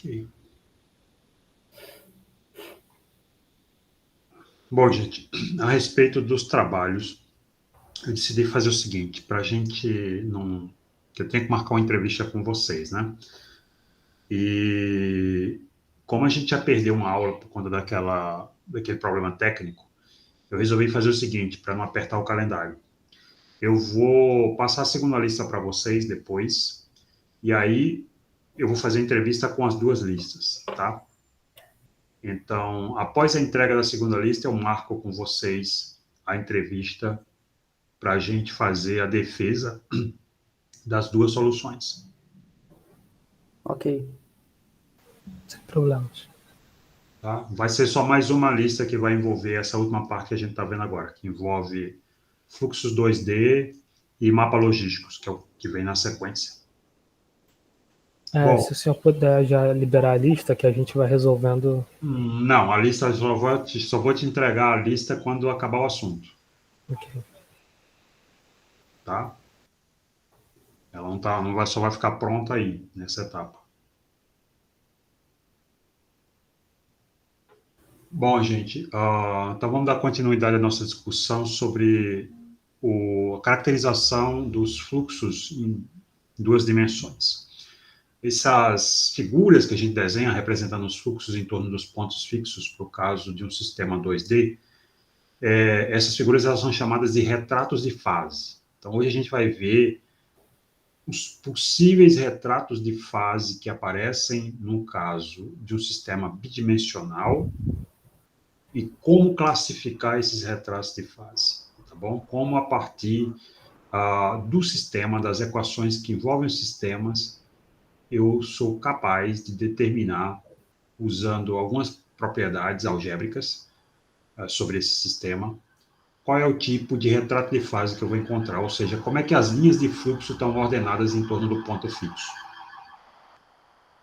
Ok. Bom, gente, a respeito dos trabalhos, eu decidi fazer o seguinte, para a gente não... que eu tenho que marcar uma entrevista com vocês, né? E como a gente já perdeu uma aula por conta daquele problema técnico, eu resolvi fazer o seguinte, para não apertar o calendário. Eu vou passar a segunda lista para vocês depois, e aí eu vou fazer a entrevista com as duas listas, tá? Então, após a entrega da segunda lista, eu marco com vocês a entrevista para a gente fazer a defesa das duas soluções. Ok. Sem problemas. Tá? Vai ser só mais uma lista que vai envolver essa última parte que a gente está vendo agora, que envolve fluxos 2D e mapa logísticos, que é o que vem na sequência. Se Bom, o senhor puder já liberar a lista, que a gente vai resolvendo. não, a lista só vou te entregar a lista quando acabar o assunto, Ok. tá? Ela não tá, não vai, só vai ficar pronta aí, nessa etapa. Bom, gente, então vamos dar continuidade à nossa discussão sobre a caracterização dos fluxos em duas dimensões. Essas figuras que a gente desenha representando os fluxos em torno dos pontos fixos, para o caso de um sistema 2D, essas figuras elas são chamadas de retratos de fase. Então, hoje a gente vai ver os possíveis retratos de fase que aparecem no caso de um sistema bidimensional e como classificar esses retratos de fase, tá bom? Como a partir do sistema, das equações que envolvem os sistemas, eu sou capaz de determinar, usando algumas propriedades algébricas sobre esse sistema, qual é o tipo de retrato de fase que eu vou encontrar, ou seja, como é que as linhas de fluxo estão ordenadas em torno do ponto fixo.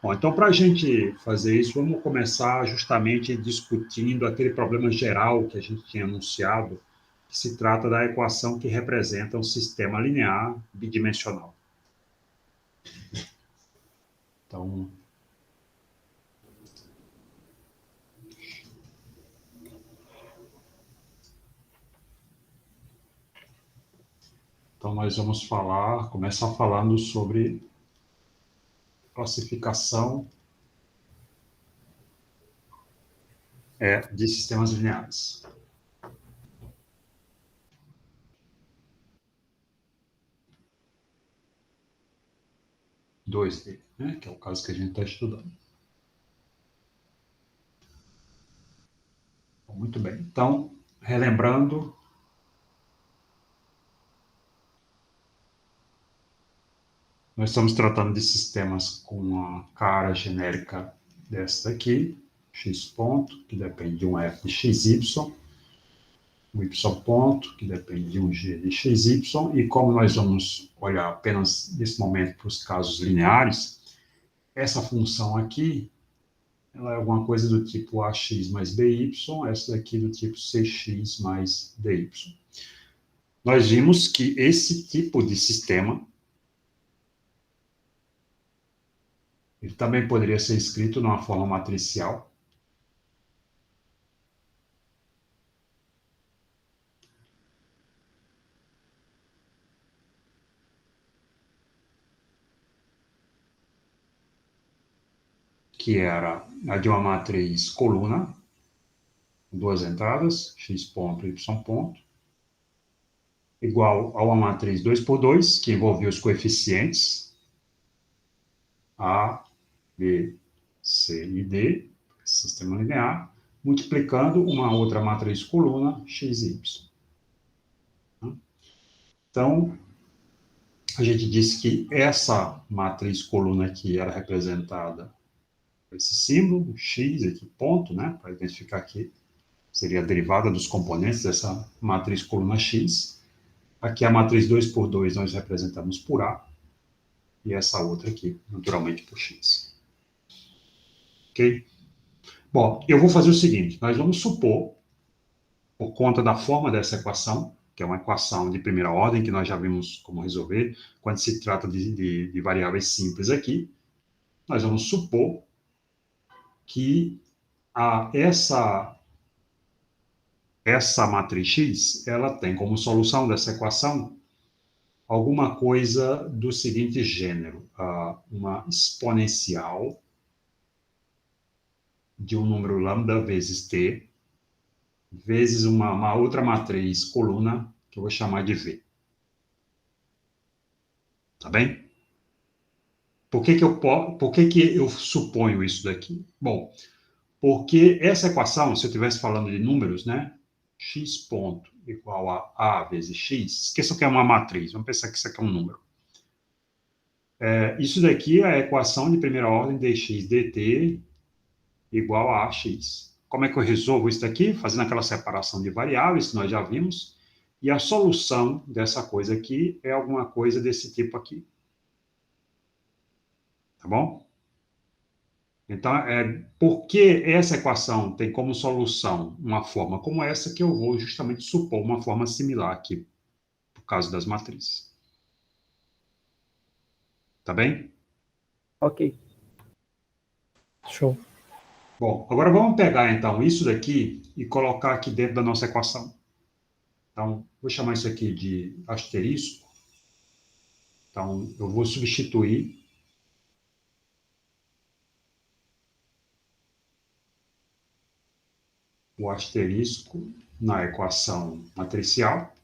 Bom, então, para a gente fazer isso, vamos começar justamente discutindo aquele problema geral que a gente tinha anunciado, que se trata da equação que representa um sistema linear bidimensional. Então, nós vamos começar falando sobre classificação de sistemas lineares. 2D, né, que é o caso que a gente está estudando. Muito bem. Então, relembrando, nós estamos tratando de sistemas com a cara genérica dessa daqui, x ponto, que depende de um f de xy, um y ponto, que depende de um g de xy, e como nós vamos olhar apenas nesse momento para os casos lineares, essa função aqui, ela é alguma coisa do tipo ax mais by, essa daqui do tipo cx mais dy. Nós vimos que esse tipo de sistema ele também poderia ser escrito numa forma matricial. Que era a de uma matriz coluna, duas entradas, x ponto e y ponto, igual a uma matriz 2 por 2, que envolvia os coeficientes A, B, C e D, sistema linear, multiplicando uma outra matriz coluna, x e y. Então, a gente disse que essa matriz coluna aqui era representada por esse símbolo, x aqui, ponto, né, para identificar que seria a derivada dos componentes dessa matriz coluna x. Aqui a matriz 2 por 2 nós representamos por A, e essa outra aqui, naturalmente, por x. Ok? Bom, eu vou fazer o seguinte, nós vamos supor, por conta da forma dessa equação, que é uma equação de primeira ordem, que nós já vimos como resolver, quando se trata de variáveis simples aqui, nós vamos supor que essa matriz X, ela tem como solução dessa equação alguma coisa do seguinte gênero, uma exponencial de um número lambda vezes t, vezes uma outra matriz coluna, que eu vou chamar de V. Tá bem? Por que que eu suponho isso daqui? Bom, porque essa equação, se eu estivesse falando de números, né? X ponto igual a vezes x, esqueçam que é uma matriz, vamos pensar que isso aqui é um número. Isso daqui é a equação de primeira ordem dx dt igual a x. Como é que eu resolvo isso daqui? Fazendo aquela separação de variáveis que nós já vimos, e a solução dessa coisa aqui é alguma coisa desse tipo aqui. Tá bom? Então, por que essa equação tem como solução uma forma como essa, que eu vou justamente supor uma forma similar aqui, por causa das matrizes. Tá bem? Ok. Show. Bom, agora vamos pegar, então, isso daqui e colocar aqui dentro da nossa equação. Então, vou chamar isso aqui de asterisco. Então, eu vou substituir o asterisco na equação matricial.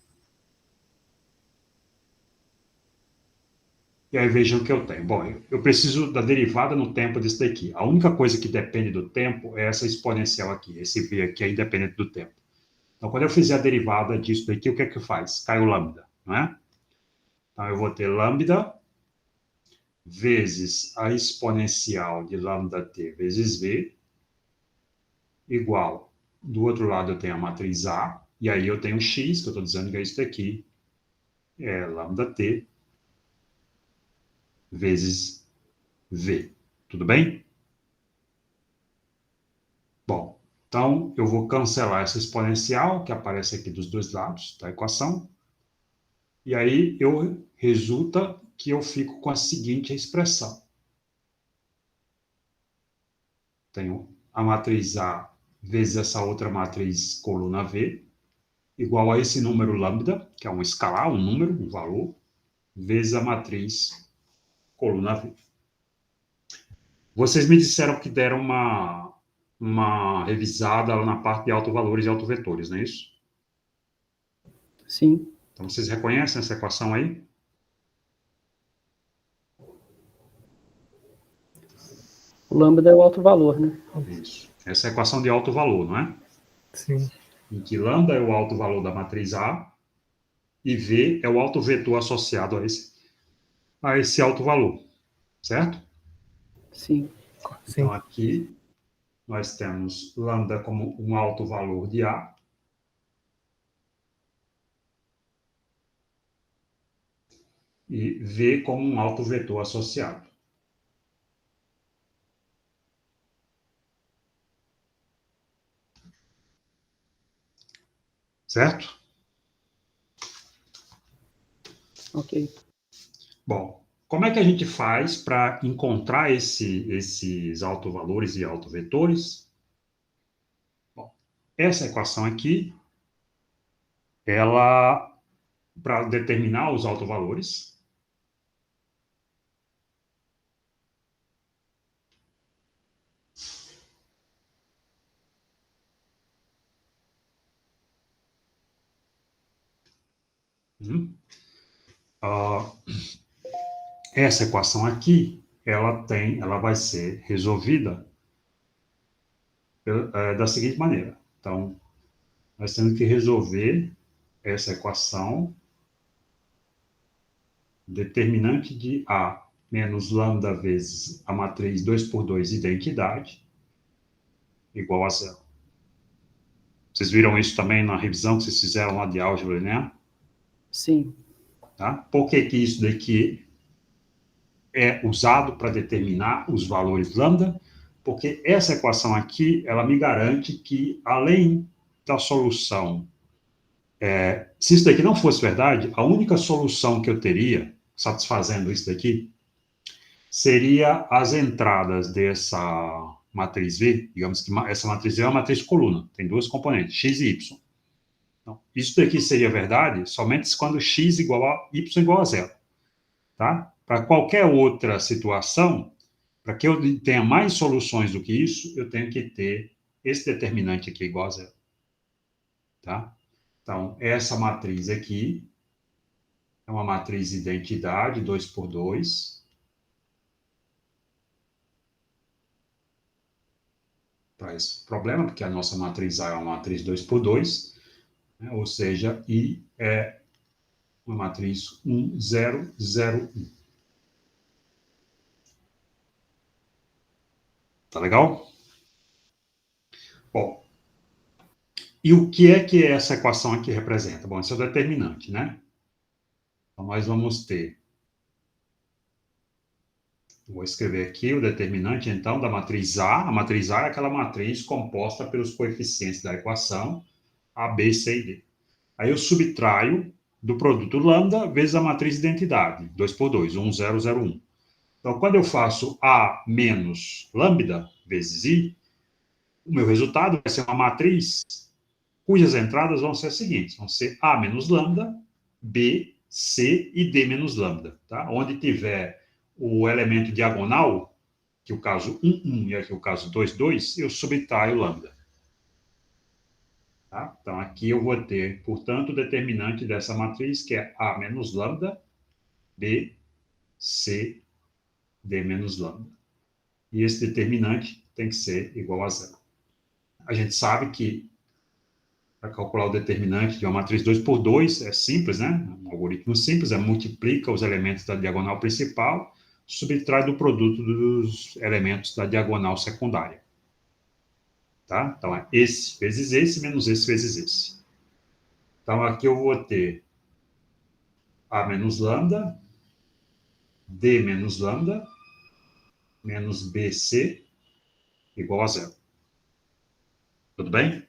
E aí vejam o que eu tenho. Bom, eu preciso da derivada no tempo disso daqui. A única coisa que depende do tempo é essa exponencial aqui. Esse v aqui é independente do tempo. Então, quando eu fizer a derivada disso daqui, o que é que faz? Cai o lambda, não é? Então, eu vou ter lambda vezes a exponencial de lambda t vezes v, igual, do outro lado eu tenho a matriz A, e aí eu tenho x, que eu estou dizendo que é isso daqui, é lambda t vezes v. Tudo bem? Bom, então eu vou cancelar essa exponencial, que aparece aqui dos dois lados da equação, e aí resulta que eu fico com a seguinte expressão. Tenho a matriz A vezes essa outra matriz coluna V, igual a esse número lambda, que é um escalar, um número, um valor, vezes a matriz coluna V. Vocês me disseram que deram uma revisada lá na parte de autovalores e autovetores, não é isso? Sim. Então, vocês reconhecem essa equação aí? O lambda é o alto valor, né? Isso. Essa é a equação de alto valor, não é? Sim. Em que lambda é o alto valor da matriz A e V é o alto vetor associado a esse alto valor, certo? Sim. Então, aqui nós temos lambda como um alto valor de A. E V como um alto vetor associado. Certo? Ok. Bom, como é que a gente faz para encontrar esses autovalores e autovetores? Bom, essa equação aqui, ela, para determinar os autovalores, essa equação aqui, ela vai ser resolvida da seguinte maneira. Então, nós temos que resolver essa equação determinante de A menos lambda vezes a matriz 2 por 2 identidade igual a zero. Vocês viram isso também na revisão que vocês fizeram lá de álgebra linear? Sim. Tá? Por que que isso daqui é usado para determinar os valores lambda? Porque essa equação aqui, ela me garante que, além da solução, se isso daqui não fosse verdade, a única solução que eu teria, satisfazendo isso daqui, seria as entradas matriz V, digamos que essa matriz V é uma matriz coluna, tem duas componentes, x e y. Então, isso daqui seria verdade somente quando x igual a y igual a zero. Tá? Para qualquer outra situação, para que eu tenha mais soluções do que isso, eu tenho que ter esse determinante aqui igual a zero. Tá? Então, essa matriz aqui é uma matriz identidade 2 por 2. Para esse problema, porque a nossa matriz A é uma matriz 2 por 2, né? Ou seja, I é uma matriz 1, 0, 0, 1. Tá legal? Bom, e o que é essa equação aqui representa? Bom, esse é o determinante, né? Então, nós vamos ter... Vou escrever aqui o determinante, então, da matriz A. A matriz A é aquela matriz composta pelos coeficientes da equação A, B, C e D. Aí eu subtraio do produto lambda vezes a matriz identidade, 2 por 2, 1, 0, 0, 1. Então, quando eu faço A menos lambda vezes I, o meu resultado vai ser uma matriz cujas entradas vão ser as seguintes. Vão ser A menos lambda, B, C e D menos lambda. Tá? Onde tiver o elemento diagonal, que o caso 1, 1 e aqui o caso 2, 2, eu subtraio lambda. Tá? Então, aqui eu vou ter, portanto, o determinante dessa matriz, que é A menos lambda, B, C, D menos lambda. E esse determinante tem que ser igual a zero. A gente sabe que para calcular o determinante de uma matriz 2 por 2 é simples, né? Um algoritmo simples, multiplica os elementos da diagonal principal, subtrai do produto dos elementos da diagonal secundária. Tá? Então, é esse vezes esse, menos esse vezes esse. Então, aqui eu vou ter A menos lambda, D menos lambda, menos BC, igual a zero. Tudo bem?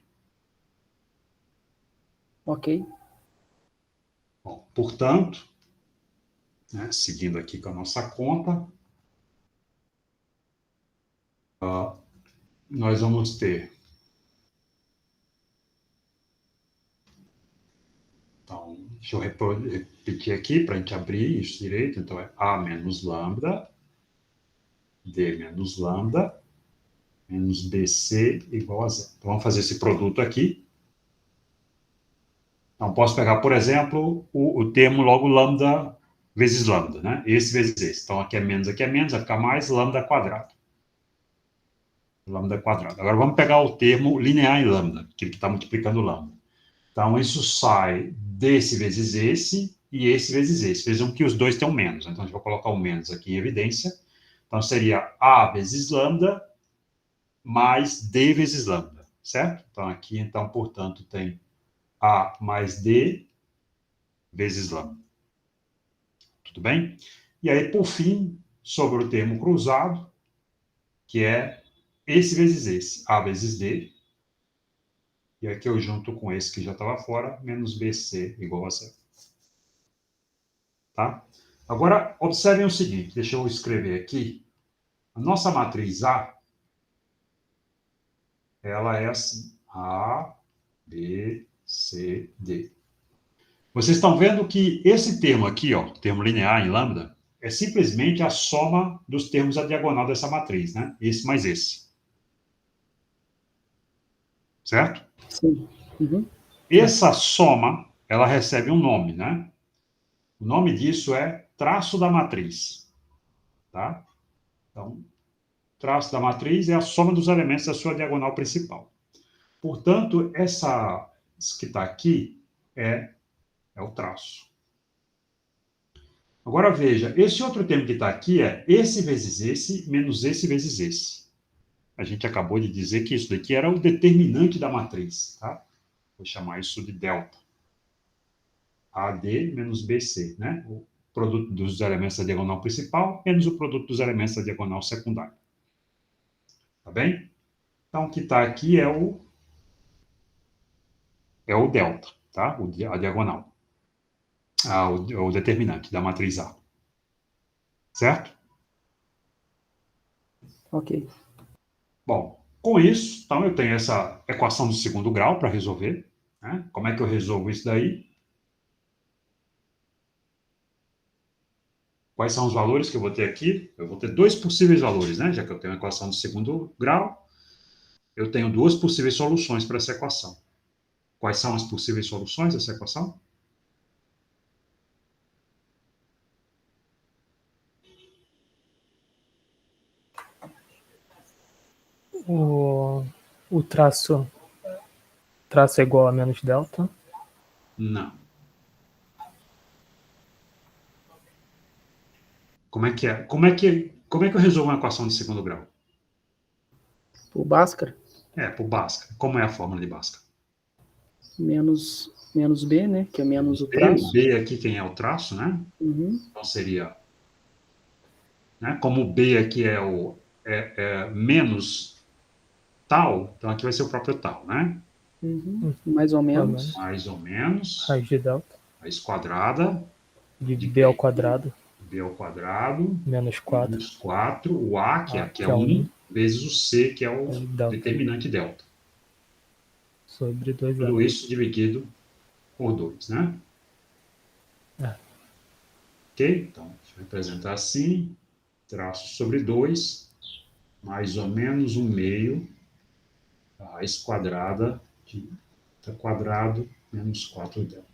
Ok. Bom, portanto, né, seguindo aqui com a nossa conta, nós vamos ter... Então, deixa eu repetir aqui para a gente abrir isso direito. Então, é A menos lambda, D menos lambda, menos BC igual a zero. Então, vamos fazer esse produto aqui. Então, posso pegar, por exemplo, o termo logo lambda vezes lambda, né? Esse vezes esse. Então, aqui é menos, vai ficar mais lambda quadrado. Lambda quadrado. Agora, vamos pegar o termo linear em lambda, aquele que está multiplicando lambda. Então, isso sai desse vezes esse e esse vezes esse. Vejam que os dois têm um menos. Então, a gente vai colocar o menos aqui em evidência. Então, seria A vezes lambda mais D vezes lambda, certo? Então, aqui, então, portanto, tem A mais D vezes lambda. Tudo bem? E aí, por fim, sobre o termo cruzado, que é esse vezes esse, A vezes D. E aqui eu junto com esse que já estava fora, menos BC igual a zero. Tá? Agora, observem o seguinte, deixa eu escrever aqui. A nossa matriz A, ela é assim, A, B, C, D. Vocês estão vendo que esse termo aqui, ó, termo linear em lambda, é simplesmente a soma dos termos da diagonal dessa matriz, né? Esse mais esse. Certo? Sim. Uhum. Essa soma, ela recebe um nome, né? O nome disso é traço da matriz. Tá? Então, traço da matriz é a soma dos elementos da sua diagonal principal. Portanto, essa que está aqui é o traço. Agora veja, esse outro termo que está aqui é esse vezes esse menos esse vezes esse. A gente acabou de dizer que isso daqui era o determinante da matriz. Tá? Vou chamar isso de delta. AD menos BC, né? O produto dos elementos da diagonal principal menos o produto dos elementos da diagonal secundária. Tá bem? Então, o que está aqui é o delta, tá? A diagonal. O determinante da matriz A. Certo? Ok. Bom, com isso, então eu tenho essa equação de segundo grau para resolver. Né? Como é que eu resolvo isso daí? Quais são os valores que eu vou ter aqui? Eu vou ter dois possíveis valores, né? Já que eu tenho a equação de segundo grau, eu tenho duas possíveis soluções para essa equação. Quais são as possíveis soluções dessa equação? O, o traço é igual a menos delta. Não. Como é que é? Como é que eu resolvo uma equação de segundo grau? Por Bhaskara, Por Bhaskara. Como é a fórmula de Bhaskara? menos B, né? Que é menos o B, o traço. B aqui quem é o traço, né? Uhum. Então seria, né? Como o B aqui menos tal, então aqui vai ser o próprio tal, né? Mais ou menos. Mais ou menos, Raiz de delta. raiz quadrada De de B ao quadrado. B ao quadrado, Menos 4. menos 4, o A, que A, aqui que é é 1, 1. vezes o C, que é o Delta. determinante delta. Sobre 2 Tudo isso dividido por 2, né? Ok? Então, a gente vai representar assim, traço sobre 2, mais ou menos 1 meio, a raiz quadrada de delta quadrado menos 4 delta.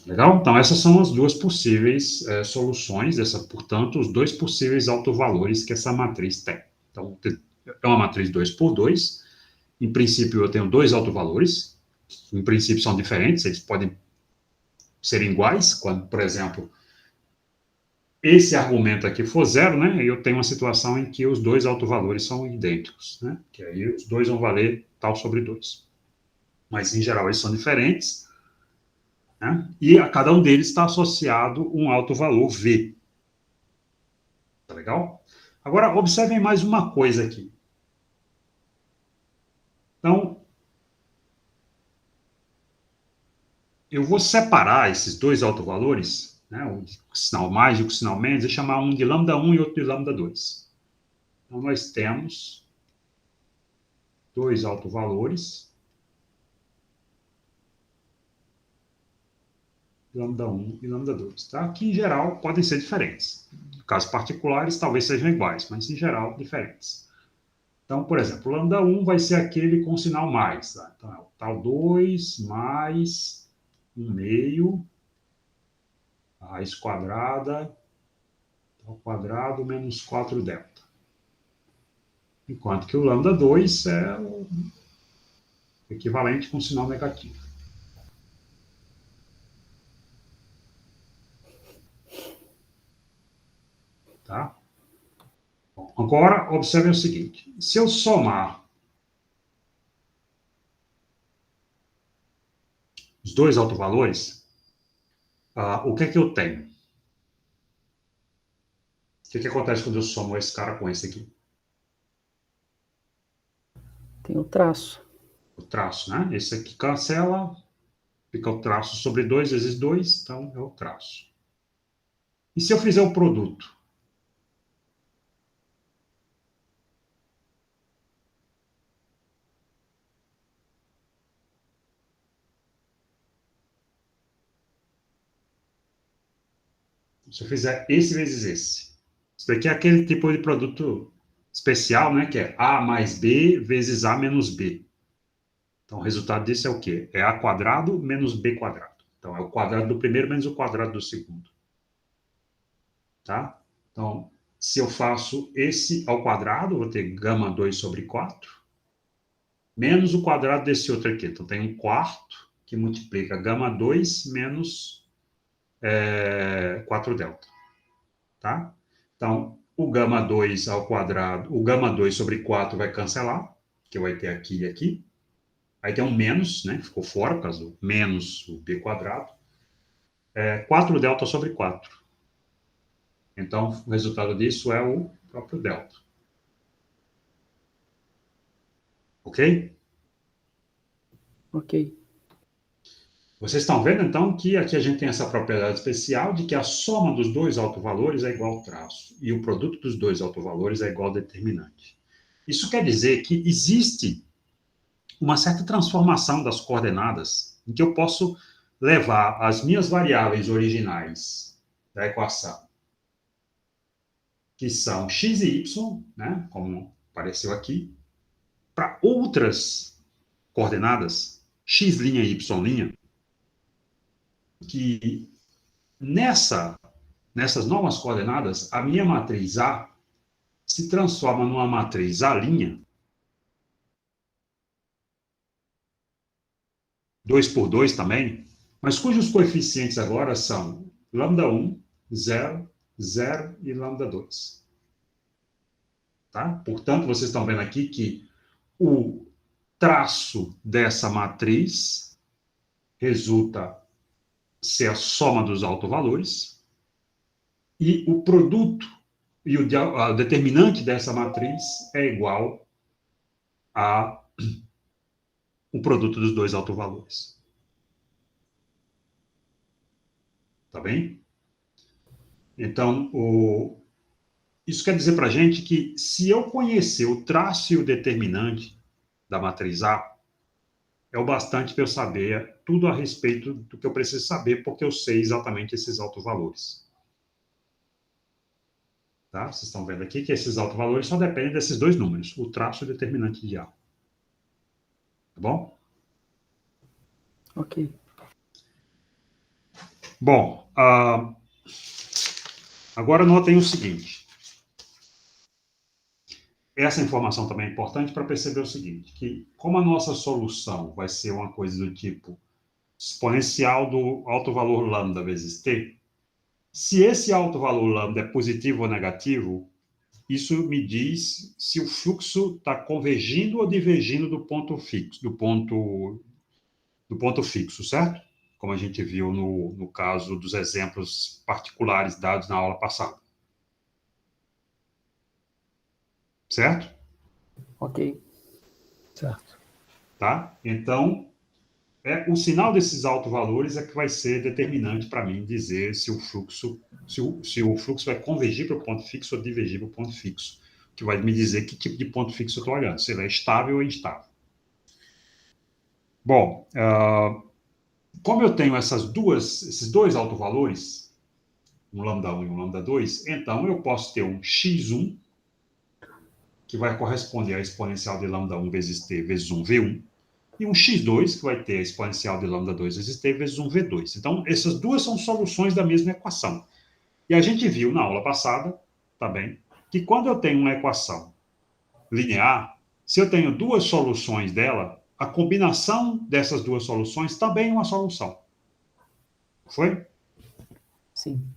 Legal? Então, essas são as duas possíveis soluções, portanto, os dois possíveis autovalores que essa matriz tem. Então, é uma matriz 2 por 2. Em princípio, eu tenho dois autovalores. Em princípio, são diferentes, eles podem ser iguais, quando, por exemplo, esse argumento aqui for zero, né? Eu tenho uma situação em que os dois autovalores são idênticos, né? Que aí os dois vão valer tal sobre 2. Mas, em geral, eles são diferentes. Né? E a cada um deles está associado um alto valor V. Tá legal? Agora, observem mais uma coisa aqui. Então, eu vou separar esses dois autovalores, né, o sinal mais e o sinal menos, e chamar um de lambda 1 e outro de lambda 2. Então, nós temos dois autovalores, lambda 1 e lambda 2, tá? Que, em geral, podem ser diferentes. Em casos particulares, talvez sejam iguais, mas, em geral, diferentes. Então, por exemplo, o lambda 1 vai ser aquele com sinal mais. Tá? Então, é o tal 2 mais 1 meio, a raiz quadrada, ao quadrado menos 4 delta. Enquanto que o lambda 2 é o equivalente com sinal negativo. Tá? Bom, agora, observem o seguinte. Se eu somar os dois autovalores, o que é que eu tenho? O que é que acontece quando eu somo esse cara com esse aqui? Tem o traço. O traço, né? Esse aqui cancela, fica o traço sobre 2 vezes 2, então é o traço. E se eu fizer o produto? Se eu fizer esse vezes esse. Isso daqui é aquele tipo de produto especial, né? Que é A mais B vezes A menos B. Então, o resultado disso é o quê? É A quadrado menos B quadrado. Então, é o quadrado do primeiro menos o quadrado do segundo. Tá? Então, se eu faço esse ao quadrado, eu vou ter gama 2 sobre 4, menos o quadrado desse outro aqui. Então, tem um quarto que multiplica gama 2 menos 4 delta. Tá? Então, o gama 2 ao quadrado, o gama 2 sobre 4 vai cancelar, que vai ter aqui e aqui. Aí tem um menos, né? Ficou fora, por causa do menos o b quadrado. 4 delta sobre 4. Então, o resultado disso é o próprio delta. Ok? Ok. Vocês estão vendo, então, que aqui a gente tem essa propriedade especial de que a soma dos dois autovalores é igual ao traço, e o produto dos dois autovalores é igual ao determinante. Isso quer dizer que existe uma certa transformação das coordenadas, em que eu posso levar as minhas variáveis originais da equação, que são x e y, né, como apareceu aqui, para outras coordenadas, x' e y', que nessas novas coordenadas, a minha matriz A se transforma numa matriz A', 2 por 2 também, mas cujos coeficientes agora são λ1, 0, 0 e λ2. Tá? Portanto, vocês estão vendo aqui que o traço dessa matriz resulta ser a soma dos autovalores e o produto e o determinante dessa matriz é igual ao produto dos dois autovalores. Tá bem? Então, isso quer dizer para a gente que se eu conhecer o traço e o determinante da matriz A, é o bastante para eu saber tudo a respeito do que eu preciso saber, porque eu sei exatamente esses autovalores. Tá? Vocês estão vendo aqui que esses autovalores só dependem desses dois números, o traço e o determinante de A. Tá bom? Ok. Bom, agora notem o seguinte. Essa informação também é importante para perceber o seguinte, que como a nossa solução vai ser uma coisa do tipo exponencial do alto valor lambda vezes t, se esse alto valor lambda é positivo ou negativo, isso me diz se o fluxo está convergindo ou divergindo do ponto fixo, do ponto fixo, certo? Como a gente viu no caso dos exemplos particulares dados na aula passada. Certo? Ok. Certo. Tá? Então, o sinal desses autovalores é que vai ser determinante para mim dizer se o fluxo, se o fluxo vai convergir para o ponto fixo ou divergir para o ponto fixo, que vai me dizer que tipo de ponto fixo eu estou olhando, se ele é estável ou instável. Bom, como eu tenho esses dois autovalores, um lambda1 e um lambda2, então eu posso ter um x1, que vai corresponder à exponencial de lambda1 vezes t vezes 1 v1, e um x2, que vai ter a exponencial de lambda2 vezes t vezes 1 v2. Então, essas duas são soluções da mesma equação. E a gente viu na aula passada, tá bem, que quando eu tenho uma equação linear, se eu tenho duas soluções dela, a combinação dessas duas soluções também é uma solução. Foi? Sim.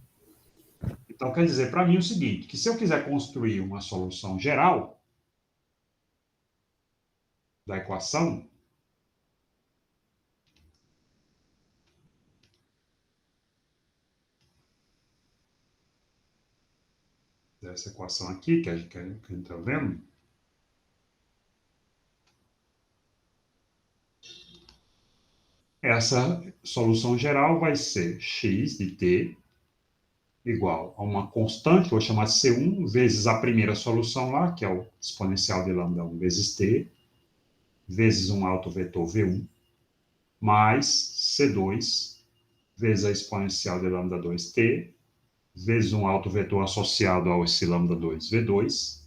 Então, quer dizer para mim o seguinte, que se eu quiser construir uma solução geral da equação, dessa equação aqui, que a gente está vendo, essa solução geral vai ser x de t igual a uma constante, vou chamar de C1, vezes a primeira solução lá, que é o exponencial de lambda1 vezes t, vezes um alto vetor V1, mais C2, vezes a exponencial de lambda2t, vezes um alto vetor associado ao esse lambda2 V2,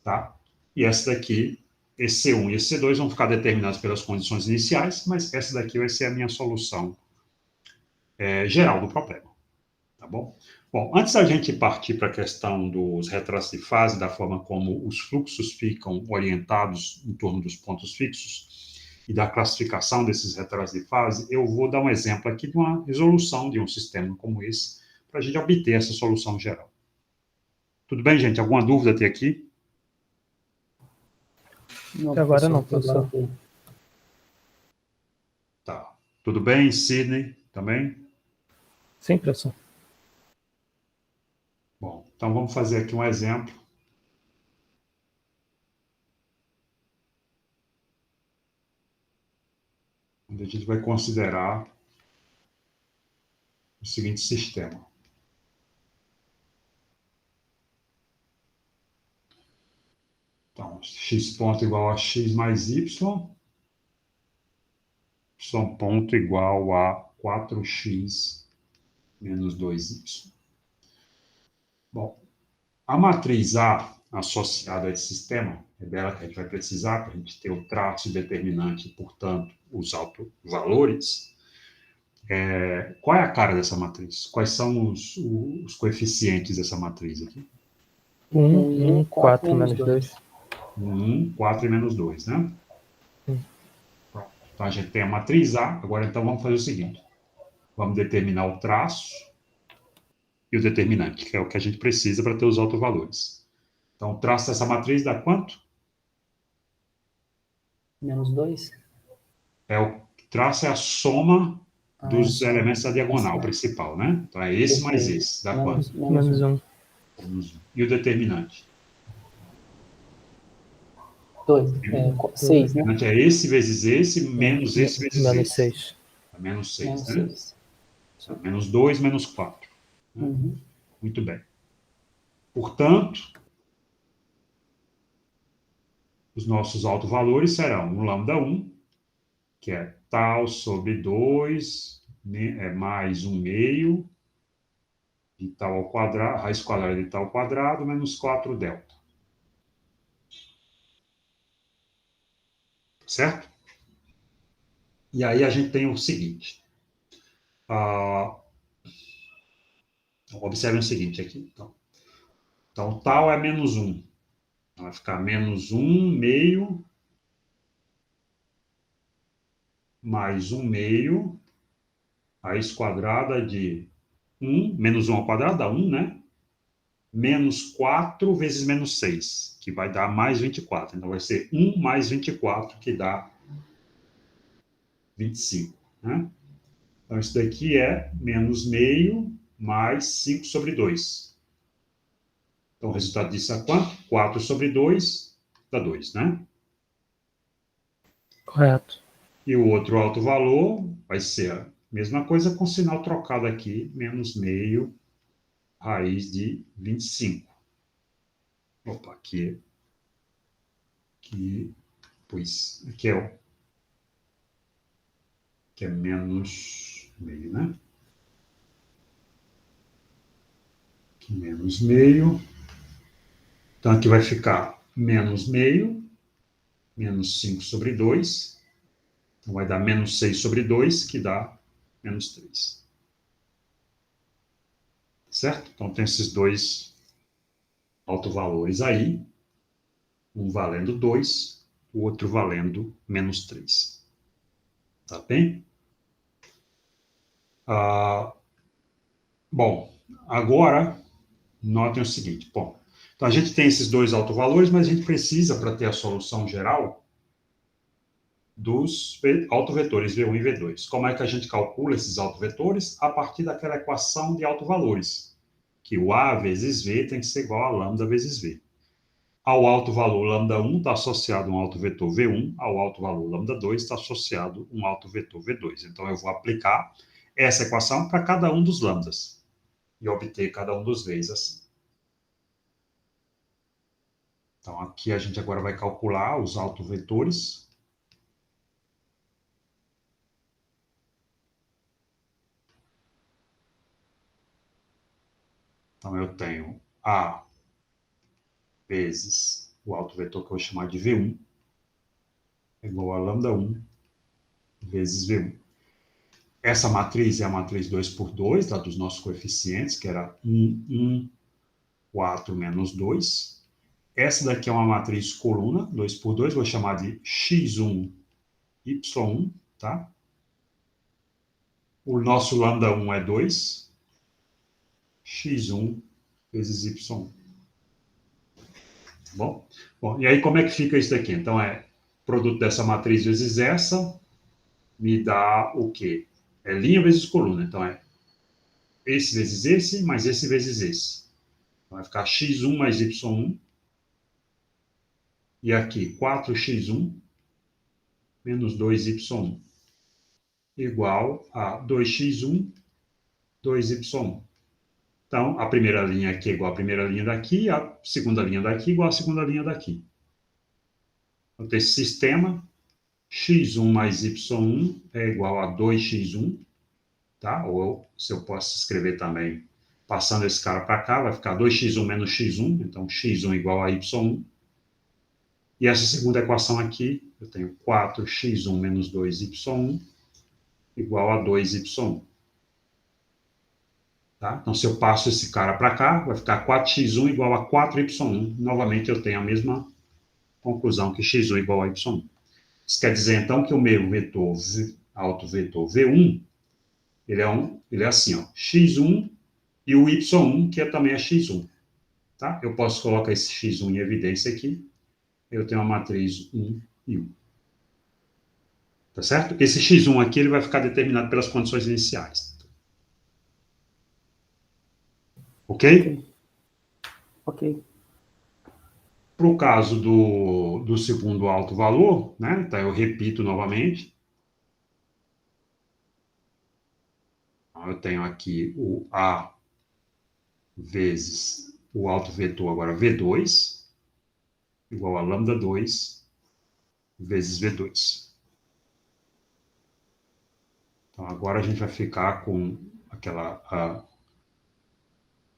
tá? E essa daqui, esse C1 e esse C2 vão ficar determinados pelas condições iniciais, mas essa daqui vai ser a minha solução geral do problema, tá bom? Bom, antes da gente partir para a questão dos retratos de fase, da forma como os fluxos ficam orientados em torno dos pontos fixos e da classificação desses retratos de fase, eu vou dar um exemplo aqui de uma resolução de um sistema como esse, para a gente obter essa solução geral. Tudo bem, gente? Alguma dúvida até aqui? Não, Até agora não, professor. professor. Tá. Tudo bem, Sidney? Também? Sim, professor. Bom, então vamos fazer aqui um exemplo. Onde a gente vai considerar o seguinte sistema. Então, x ponto igual a x mais y, y ponto igual a 4x menos 2y. Bom, a matriz A associada a esse sistema, é dela que a gente vai precisar para a gente ter o traço determinante e, portanto, os autovalores. Qual é a cara dessa matriz? Quais são os coeficientes dessa matriz aqui? 1, 4 menos 2. 1, 4 e menos 2, né? Hum. Pronto. Então, a gente tem a matriz A. Agora, então, vamos fazer o seguinte. Vamos determinar o traço e o determinante, que é o que a gente precisa para ter os autovalores. Então, o traço dessa matriz dá quanto? Menos 2? O traço é a soma dos é a elementos da diagonal soma. principal, né? Então, é esse mais esse. Dá quanto? Menos 1. Menos 1. E o determinante? 2. 6, né? O determinante é esse vezes esse, menos esse vezes Menos esse. 6. Menos 6, Menos né? 6. Então, menos 2, menos 4. Né? Uhum. Muito bem. Portanto, os nossos autovalores serão um lambda1, que é tal sobre 2 mais 1 meio de tal ao quadrado, raiz quadrada de tal ao quadrado, menos 4 delta. Certo? E aí a gente tem o seguinte. Observem o seguinte aqui. Então, tal é menos 1. Vai ficar menos 1 meio mais 1 meio, raiz quadrada de 1, menos 1 ao quadrado dá 1, né? Menos 4 vezes menos 6, que vai dar mais 24. Então, vai ser 1 mais 24, que dá 25, né? Então, isso daqui é menos meio mais 5 sobre 2. Então, o resultado disso é quanto? 4 sobre 2 dá 2, né? Correto. E o outro alto valor vai ser a mesma coisa com sinal trocado aqui, menos meio raiz de 25. Opa, pois, aqui que é menos meio, né? Aqui menos meio. Então, aqui vai ficar menos meio, menos 5 sobre 2. Então, vai dar menos 6 sobre 2, que dá menos 3. Certo? Então, tem esses dois autovalores aí. Um valendo 2, o outro valendo menos 3. Tá bem? Bom, agora, notem o seguinte. Bom, então a gente tem esses dois autovalores, mas a gente precisa, para ter a solução geral, dos autovetores V1 e V2. Como é que a gente calcula esses autovetores? A partir daquela equação de autovalores, que o A vezes V tem que ser igual a lambda vezes V. Ao alto valor lambda1 está associado um alto vetor V1, ao alto valor lambda2 está associado um alto vetor V2. Então, eu vou aplicar essa equação para cada um dos lambdas e obter cada um dos Vs assim. Então, aqui a gente agora vai calcular os autovetores. Então, eu tenho A vezes o autovetor que eu vou chamar de V1, igual a lambda1 vezes V1. Essa matriz é a matriz 2 por 2, tá, dos nossos coeficientes, que era 1, 1, 4 menos 2. Essa daqui é uma matriz coluna, 2 por 2, vou chamar de x1, y1, tá? O nosso lambda1 é 2, x1 vezes y1. Bom? Bom, e aí como é que fica isso daqui? Então, produto dessa matriz vezes essa, me dá o quê? É linha vezes coluna. Então, esse vezes esse, mais esse vezes esse. Então, vai ficar x1 mais y1. E aqui, 4x1 menos 2y1 igual a 2x1 2y1. Então, a primeira linha aqui é igual à primeira linha daqui, a segunda linha daqui igual à segunda linha daqui. Então, esse sistema, x1 mais y1 é igual a 2x1, tá? Ou se eu posso escrever também, passando esse cara para cá, vai ficar 2x1 menos x1, então x1 igual a y1. E essa segunda equação aqui, eu tenho 4x1 menos 2y1 igual a 2y1. Tá? Então, se eu passo esse cara para cá, vai ficar 4x1 igual a 4y1. Novamente, eu tenho a mesma conclusão que x1 igual a y1. Isso quer dizer, então, que o meu vetor, autovetor V1, ele é assim, ó, x1 e o y1, que também é x1. Tá? Eu posso colocar esse x1 em evidência aqui. Eu tenho a matriz 1 e 1. Tá certo? Esse x1 aqui ele vai ficar determinado pelas condições iniciais. Ok? Ok. Para o caso do segundo alto valor, né? Então, eu repito novamente. Eu tenho aqui o A vezes o alto vetor agora V2, igual a lambda 2 vezes V2. Então, agora a gente vai ficar com aquela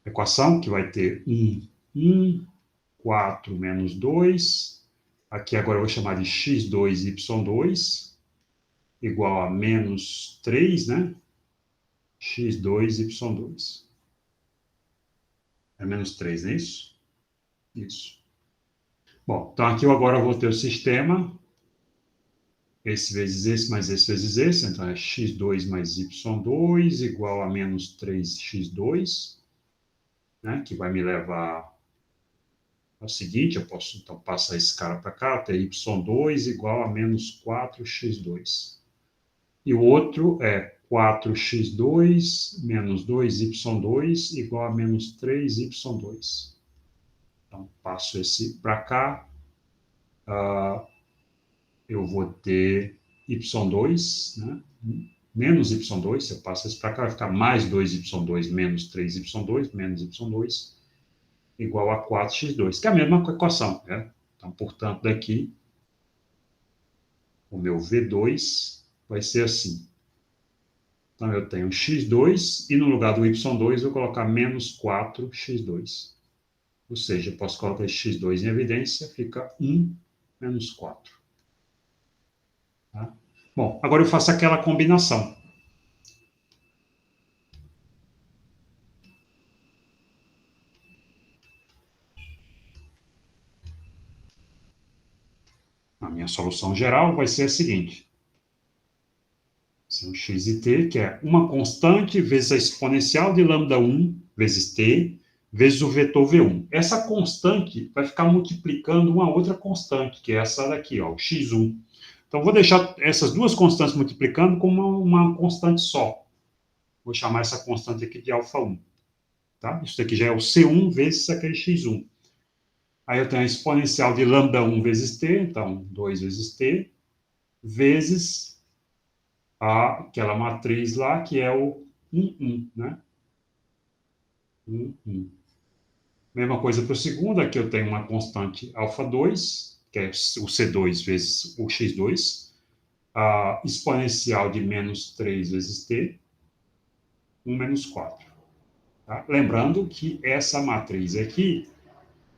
equação que vai ter 1, 4 menos 2. Aqui agora eu vou chamar de x2, y2, igual a menos 3, né? x2, y2. É menos 3, não é isso? Isso. Bom, então aqui eu agora vou ter o sistema, esse vezes esse, mais esse vezes esse, então é x2 mais y2 igual a menos 3x2, né? Que vai me levar ao seguinte, eu posso então passar esse cara para cá, ter y2 igual a menos 4x2. E o outro é 4x2 menos 2y2 igual a menos 3y2. Então, passo esse para cá. Eu vou ter y2, né? Menos y2. Se eu passo esse para cá, vai ficar mais 2y2 menos 3y2 menos y2 igual a 4x2, que é a mesma equação, né? Então, portanto, daqui, o meu V2 vai ser assim. Então, eu tenho x2 e no lugar do y2 eu vou colocar menos 4x2. Ou seja, eu posso colocar esse x2 em evidência, fica 1 menos 4. Tá? Bom, agora eu faço aquela combinação. A minha solução geral vai ser a seguinte. São x e t, que é uma constante vezes a exponencial de lambda 1 vezes t, vezes o vetor V1. Essa constante vai ficar multiplicando uma outra constante, que é essa daqui, ó, o x1. Então, vou deixar essas duas constantes multiplicando com uma constante só. Vou chamar essa constante aqui de alfa1. Tá? Isso aqui já é o C1 vezes aquele x1. Aí eu tenho a exponencial de lambda 1 vezes t, então 2 vezes t, vezes aquela matriz lá, que é o 1, 1, né? 1, 1. Mesma coisa para o segundo, aqui eu tenho uma constante alfa2, que é o C2 vezes o x2, a exponencial de menos 3 vezes t, 1 menos 4. Tá? Lembrando que essa matriz aqui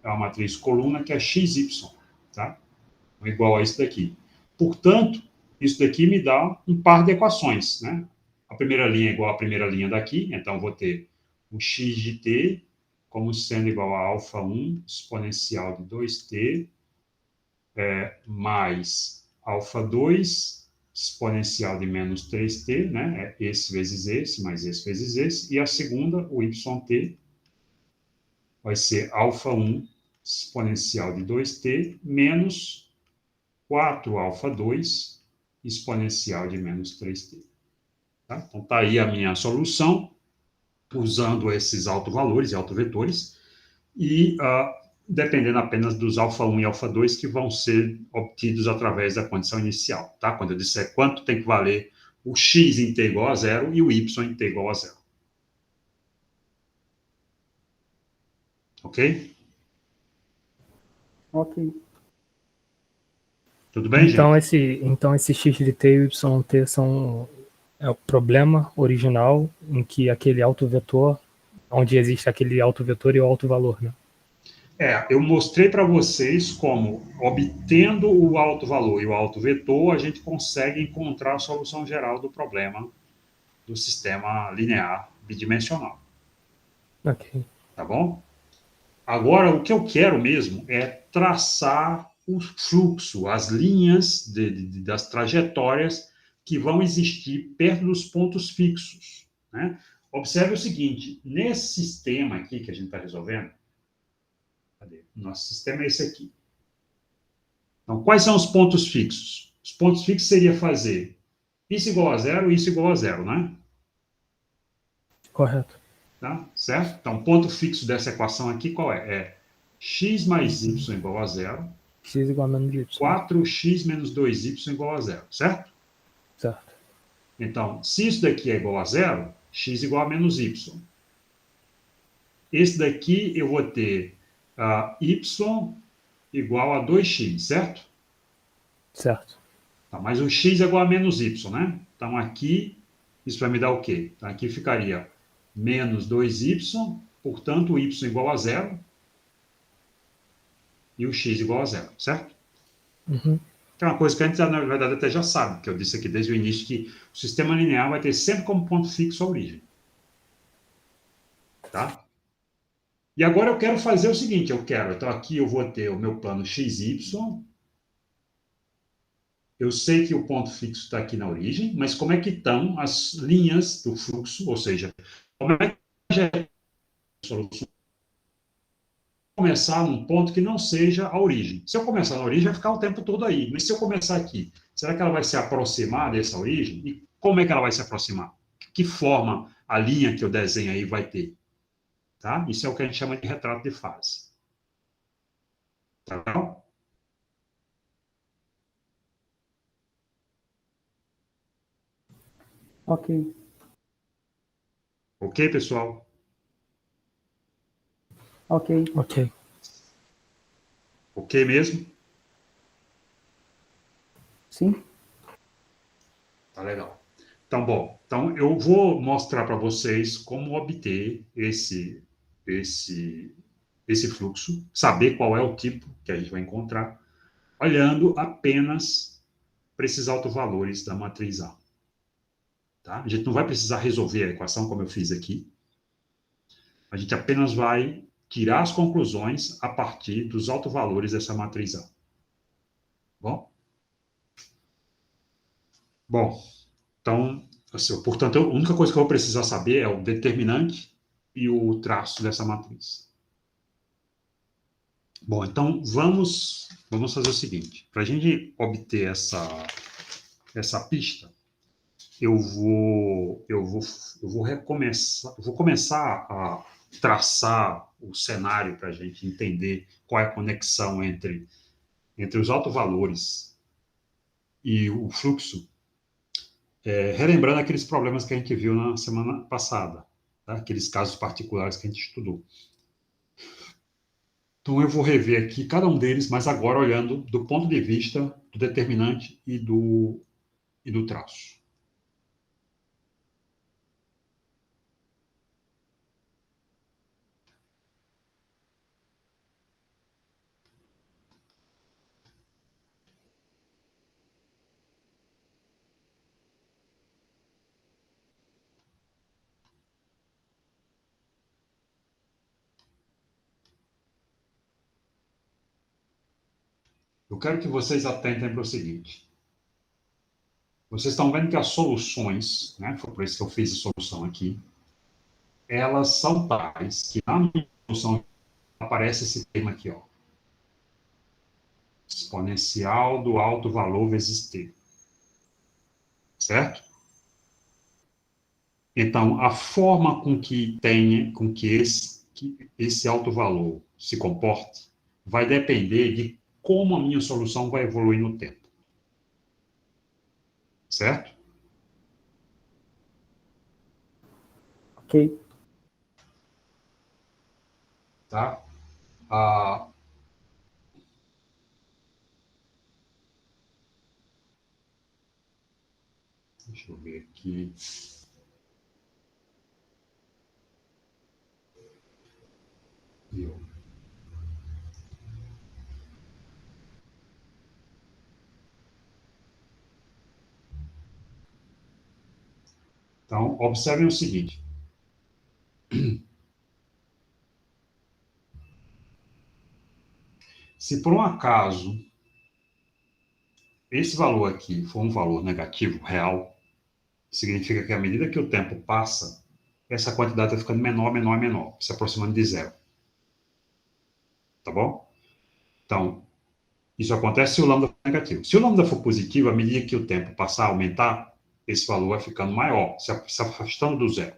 é uma matriz coluna que é xy, tá? Igual a isso daqui. Portanto, isso daqui me dá um par de equações, né? A primeira linha é igual à primeira linha daqui, então vou ter o x de t como sendo igual a alfa1 exponencial de 2t mais alfa2 exponencial de menos 3t, né? É esse vezes esse, mais esse vezes esse. E a segunda, o yt, vai ser alfa1 exponencial de 2t menos 4 alfa2 exponencial de menos 3t. Tá? Então, está aí a minha solução, usando esses autovalores e autovetores, e dependendo apenas dos alfa1 e alfa2 que vão ser obtidos através da condição inicial. Tá? Quando eu disser quanto tem que valer o x em t igual a zero e o y em t igual a zero. Ok? Ok. Tudo bem, Então gente? esse x de t e o yt é o problema original em que aquele autovetor, onde existe aquele autovetor e o autovalor, né? Eu mostrei para vocês como, obtendo o alto valor e o alto vetor, a gente consegue encontrar a solução geral do problema do sistema linear bidimensional. Ok. Tá bom? Agora, o que eu quero mesmo é traçar o fluxo, as linhas das trajetórias que vão existir perto dos pontos fixos. Né? Observe o seguinte: nesse sistema aqui que a gente está resolvendo, cadê? Nosso sistema é esse aqui. Então, quais são os pontos fixos? Os pontos fixos seria fazer isso igual a zero, isso igual a zero, né? Correto. Tá? Certo? Então, o ponto fixo dessa equação aqui qual é? É x mais y igual a zero, X igual a menos y. 4x menos 2y igual a zero, certo? Certo. Então, se isso daqui é igual a zero, x igual a menos y. Esse daqui eu vou ter y igual a 2x, certo? Certo. Tá, mas o x é igual a menos y, né? Então, aqui, isso vai me dar o quê? Então, aqui ficaria menos 2y, portanto, o y igual a zero e o x igual a zero, certo? Uhum. Que é uma coisa que a gente, na verdade, até já sabe, que eu disse aqui desde o início, que o sistema linear vai ter sempre como ponto fixo a origem. Tá? E agora eu quero fazer o seguinte, então aqui eu vou ter o meu plano XY, eu sei que o ponto fixo está aqui na origem, mas como é que estão as linhas do fluxo, ou seja, como é que a solução começar num ponto que não seja a origem. Se eu começar na origem, vai ficar o tempo todo aí, mas se eu começar aqui, será que ela vai se aproximar dessa origem? E como é que ela vai se aproximar? Que forma a linha que eu desenho aí vai ter? Tá? Isso é o que a gente chama de retrato de fase. Tá bom? Ok. Ok, pessoal? Ok. Ok. Ok mesmo? Sim? Tá legal. Então, bom, então eu vou mostrar para vocês como obter esse, esse fluxo, saber qual é o tipo que a gente vai encontrar, olhando apenas para esses autovalores da matriz A. Tá? A gente não vai precisar resolver a equação como eu fiz aqui, a gente apenas vai tirar as conclusões a partir dos autovalores dessa matriz A. Bom? Bom, então, assim, portanto, a única coisa que eu vou precisar saber é o determinante e o traço dessa matriz. Bom, então vamos fazer o seguinte. Para a gente obter essa pista, eu vou começar a traçar o cenário para a gente entender qual é a conexão entre os autovalores e o fluxo, relembrando aqueles problemas que a gente viu na semana passada, tá? Aqueles casos particulares que a gente estudou. Então, eu vou rever aqui cada um deles, mas agora olhando do ponto de vista do determinante e do traço. Eu quero que vocês atentem para o seguinte. Vocês estão vendo que as soluções, né, foi por isso que eu fiz a solução aqui, elas são tais que na minha solução aparece esse termo aqui, ó, exponencial do alto valor vezes t, certo? Então, a forma com que esse alto valor se comporte vai depender de como a minha solução vai evoluir no tempo, certo? Ok. Tá? Ah, deixa eu ver aqui. Então, observem o seguinte. Se por um acaso esse valor aqui for um valor negativo, real, significa que à medida que o tempo passa, essa quantidade está ficando menor, menor, menor, se aproximando de zero. Tá bom? Então, isso acontece se o lambda for negativo. Se o lambda for positivo, à medida que o tempo passar a aumentar, esse valor vai ficando maior, se afastando do zero.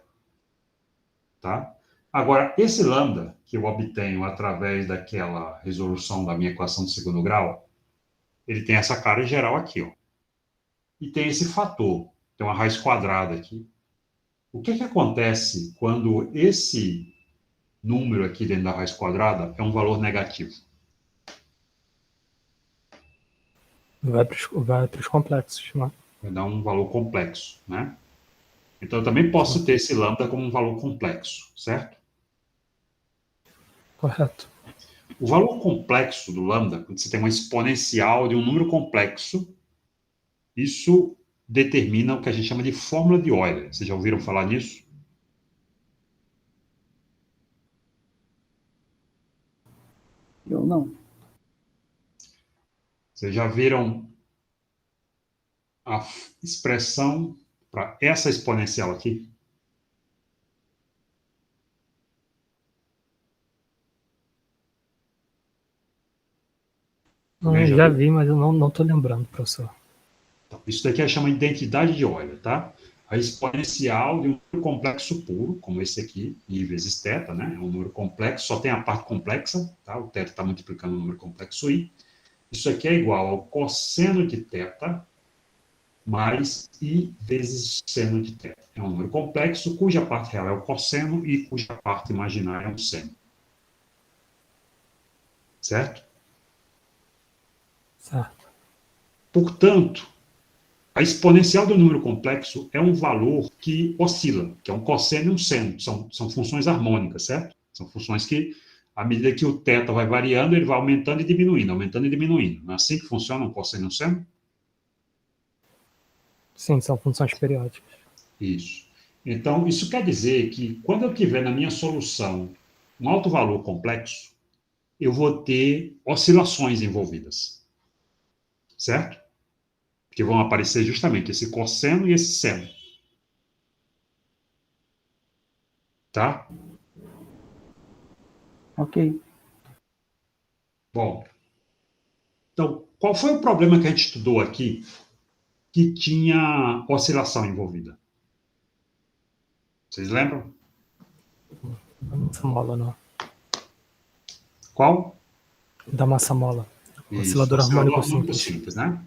Tá? Agora, esse lambda que eu obtenho através daquela resolução da minha equação de segundo grau, ele tem essa cara geral aqui, ó. E tem esse fator, tem uma raiz quadrada aqui. O que que acontece quando esse número aqui dentro da raiz quadrada é um valor negativo? Vai pros complexos, né? Vai dar um valor complexo, né? Então, eu também posso ter esse lambda como um valor complexo, certo? Correto. O valor complexo do lambda, quando você tem uma exponencial de um número complexo, isso determina o que a gente chama de fórmula de Euler. Vocês já ouviram falar nisso? Eu não. Vocês já viram a expressão para essa exponencial aqui? Alguém já Já viu? vi, mas eu não tô lembrando, professor. Então, isso daqui é chama de identidade de Euler, tá? A exponencial de um número complexo puro, como esse aqui, I vezes θ, né? É um número complexo, só tem a parte complexa, tá? O θ está multiplicando o número complexo I. Isso aqui é igual ao cosseno de θ mais I vezes seno de θ. É um número complexo cuja parte real é o cosseno e cuja parte imaginária é um seno. Certo? Certo. Portanto, a exponencial do número complexo é um valor que oscila, que é um cosseno e um seno. São funções harmônicas, certo? São funções que, à medida que o θ vai variando, ele vai aumentando e diminuindo, aumentando e diminuindo. Não é assim que funciona um cosseno e um seno? Sim, são funções periódicas. Isso. Então, isso quer dizer que quando eu tiver na minha solução um alto valor complexo, eu vou ter oscilações envolvidas, certo? Que vão aparecer justamente esse cosseno e esse seno, tá? Ok. Bom, então, qual foi o problema que a gente estudou aqui que tinha oscilação envolvida? Vocês lembram? Da massa mola, não. Qual? Da massa mola. Isso, Oscilador oscilador harmônico harmônico simples. simples, né?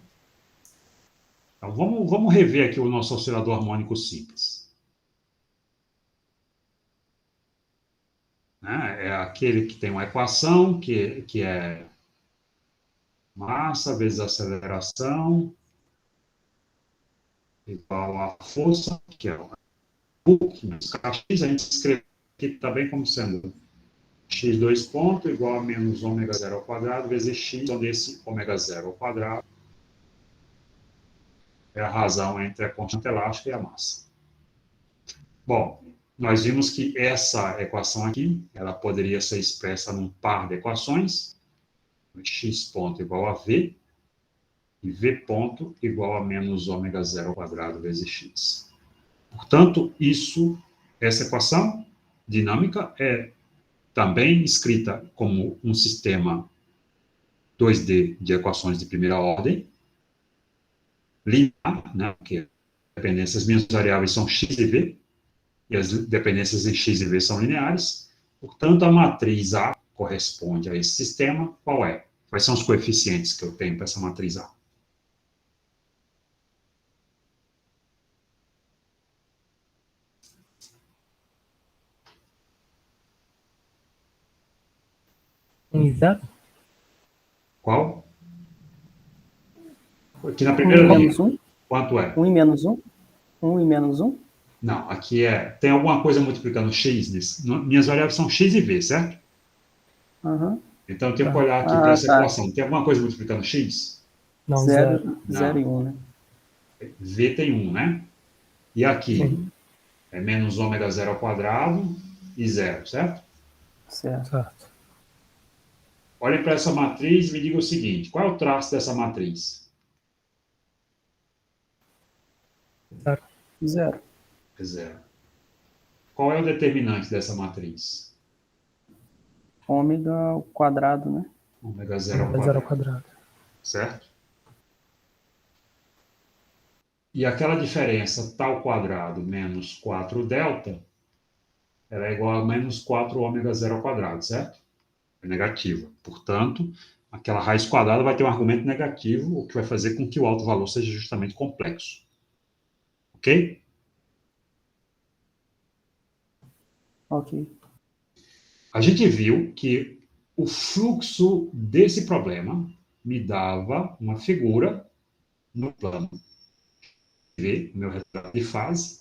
Então, vamos rever aqui o nosso oscilador harmônico simples. Né? É aquele que tem uma equação que é massa vezes aceleração igual a força, que é o que nos X, a gente escreve aqui também como sendo x2 ponto igual a menos ômega zero ao quadrado vezes x, onde esse ômega zero ao quadrado é a razão entre a constante elástica e a massa. Bom, nós vimos que essa equação aqui, ela poderia ser expressa num par de equações, x ponto igual a v, e v ponto igual a menos ômega zero ao quadrado vezes x. Portanto, essa equação dinâmica é também escrita como um sistema 2D de equações de primeira ordem, linear, né, porque as minhas variáveis são x e v, e as dependências em x e v são lineares. Portanto, a matriz A corresponde a esse sistema. Qual é? Quais são os coeficientes que eu tenho para essa matriz A? 1 e 0? Qual? Aqui na 1 e primeira linha. menos 1? Quanto é? 1 e menos 1? 1 e menos 1? Não, aqui tem alguma coisa multiplicando x nisso. Minhas variáveis são x e v, certo? Aham. Então eu tenho que Tá. olhar aqui para essa Tá. equação. Tem alguma coisa multiplicando x? Não, 0, 0. 0 e 1, né? V tem 1, né? E aqui Sim, é menos ômega zero ao quadrado e 0, certo? Certo. certo. Olhem para essa matriz e me digam o seguinte: qual é o traço dessa matriz? 0. 0. É 0. Qual é o determinante dessa matriz? Ômega ao quadrado, né? Ômega zero ao 0 ao quadrado, quadrado. certo? E aquela diferença tal ao quadrado menos 4 delta, ela é igual a menos 4 ômega zero ao quadrado, certo? É negativa. Portanto, aquela raiz quadrada vai ter um argumento negativo, o que vai fazer com que o alto valor seja justamente complexo. Ok? Ok. A gente viu que o fluxo desse problema me dava uma figura no plano V, meu retrato de fase,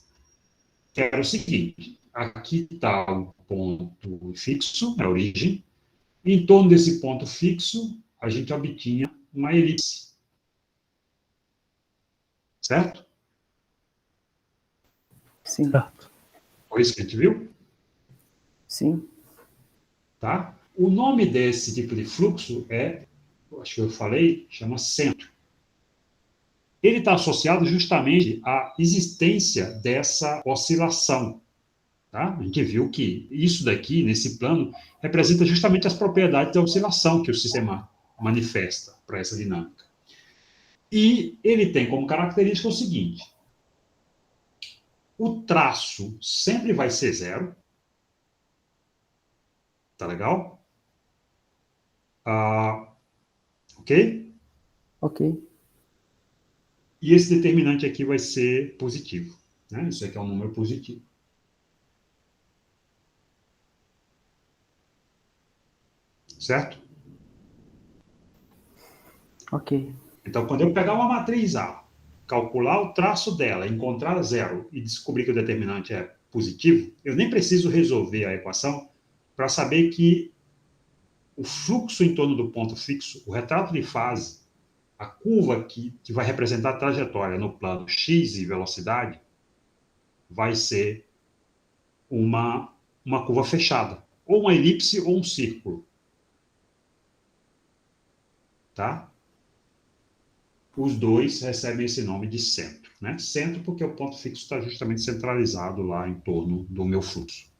que era o seguinte: aqui está o ponto fixo, a origem, e em torno desse ponto fixo, a gente obtinha uma elipse, certo? Sim. Certo. Foi isso que a gente viu? Sim. Tá? O nome desse tipo de fluxo acho que eu falei, chama centro. Ele está associado justamente à existência dessa oscilação. Tá? A gente viu que isso daqui, nesse plano, representa justamente as propriedades da oscilação que o sistema manifesta para essa dinâmica. E ele tem como característica o seguinte: o traço sempre vai ser zero. Tá legal? Ok? Ok. E esse determinante aqui vai ser positivo. Né? Isso aqui é um número positivo. Certo? Ok. Então, quando eu pegar uma matriz A, calcular o traço dela, encontrar zero e descobrir que o determinante é positivo, eu nem preciso resolver a equação para saber que o fluxo em torno do ponto fixo, o retrato de fase, a curva que vai representar a trajetória no plano x e velocidade, vai ser uma curva fechada, ou uma elipse ou um círculo. Tá? Os dois recebem esse nome de centro. Né? Centro porque o ponto fixo está justamente centralizado lá em torno do meu fluxo.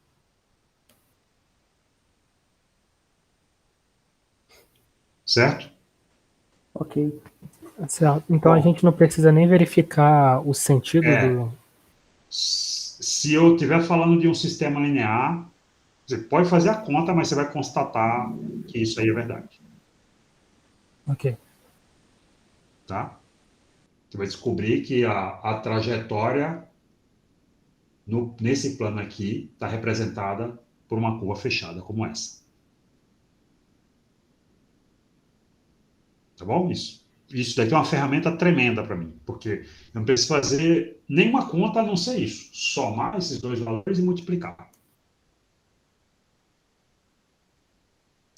Certo? Ok. Certo. Então a Bom, gente não precisa nem verificar o sentido do. se eu estiver falando de um sistema linear, você pode fazer a conta, mas você vai constatar que isso aí é verdade. Ok. Tá? Você vai descobrir que a trajetória nesse plano aqui está representada por uma curva fechada como essa. Tá bom? Isso daqui é uma ferramenta tremenda para mim, porque eu não preciso fazer nenhuma conta a não ser isso. Somar esses dois valores e multiplicar.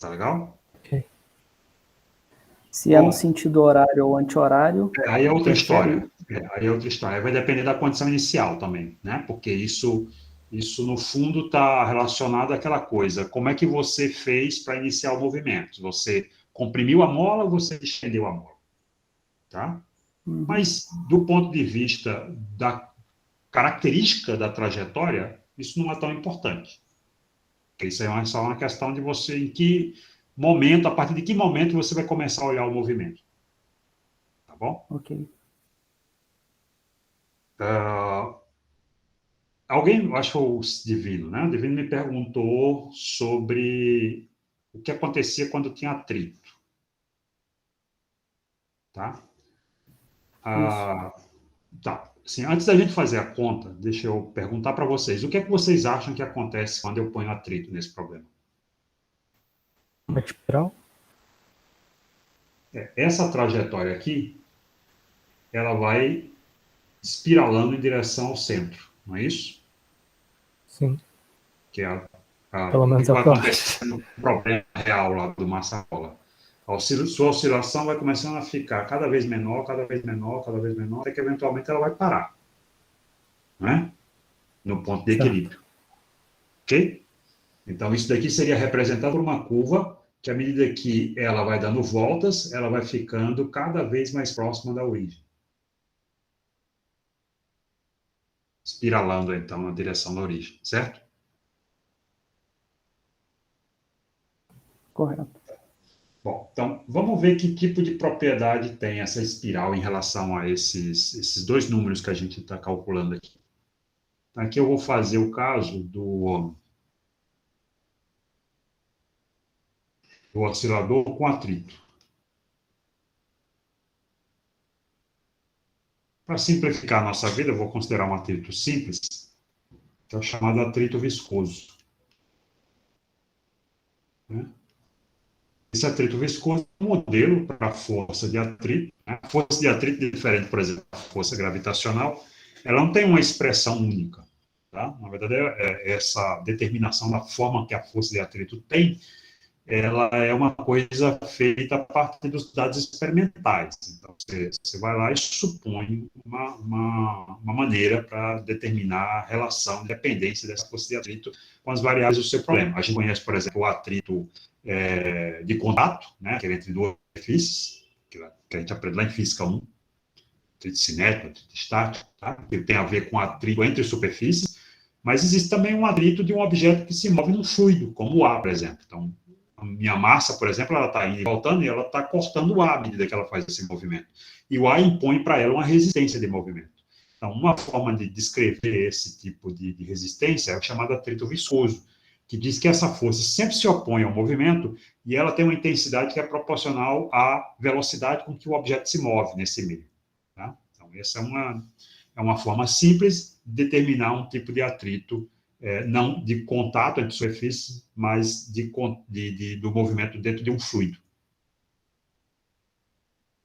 Tá legal? Ok. Se é no Bom, sentido horário ou anti-horário, aí é outra interfere? história. Aí é outra história. Aí vai depender da condição inicial também, né? Porque isso no fundo está relacionado àquela coisa. Como é que você fez para iniciar o movimento? Você comprimiu a mola ou você estendeu a mola? Tá? Uhum. Mas, do ponto de vista da característica da trajetória, isso não é tão importante. Isso é só uma questão de você, em que momento, a partir de que momento você vai começar a olhar o movimento. Tá bom? Ok. Alguém, acho que foi o Divino, né? O Divino me perguntou sobre o que acontecia quando tinha atrito. Tá? Isso. Ah, tá. Assim, antes da gente fazer a conta, deixa eu perguntar para vocês. O que é que vocês acham que acontece quando eu ponho atrito nesse problema? Uma espiral? Essa trajetória aqui, ela vai espiralando em direção ao centro, não é isso? Sim. Que é Pelo o que menos é o vai que eu acontecer acho. no problema real lá do massa rola. Sua oscilação vai começando a ficar cada vez menor, cada vez menor, cada vez menor, até que eventualmente ela vai parar, né? No ponto de Certo. equilíbrio. Ok? Então, isso daqui seria representado por uma curva que, à medida que ela vai dando voltas, ela vai ficando cada vez mais próxima da origem. Espiralando, então, na direção da origem, certo? Correto. Bom, então, vamos ver que tipo de propriedade tem essa espiral em relação a esses dois números que a gente está calculando aqui. Então, aqui eu vou fazer o caso do oscilador com atrito. Para simplificar a nossa vida, eu vou considerar um atrito simples, que é o chamado atrito viscoso, né? Esse atrito viscoso é um modelo para a força de atrito, né? A força de atrito é diferente, por exemplo, da força gravitacional, ela não tem uma expressão única. Tá? Na verdade, essa determinação da forma que a força de atrito tem, ela é uma coisa feita a partir dos dados experimentais. Então, você vai lá e supõe uma maneira para determinar a relação de dependência dessa força de atrito com as variáveis do seu problema. A gente conhece, por exemplo, o atrito de contato, né, que é entre duas superfícies, que a gente aprende lá em Física 1, atrito cinético, atrito estático, tá? Que tem a ver com atrito entre superfícies, mas existe também um atrito de um objeto que se move num fluido, como o ar, por exemplo. Então, a minha massa, por exemplo, ela está indo e voltando e ela está cortando o ar à medida que ela faz esse movimento. E o ar impõe para ela uma resistência de movimento. Então, uma forma de descrever esse tipo de resistência é o chamado atrito viscoso, que diz que essa força sempre se opõe ao movimento e ela tem uma intensidade que é proporcional à velocidade com que o objeto se move nesse meio. Tá? Então, essa é uma forma simples de determinar um tipo de atrito, não de contato entre superfícies, mas do movimento dentro de um fluido.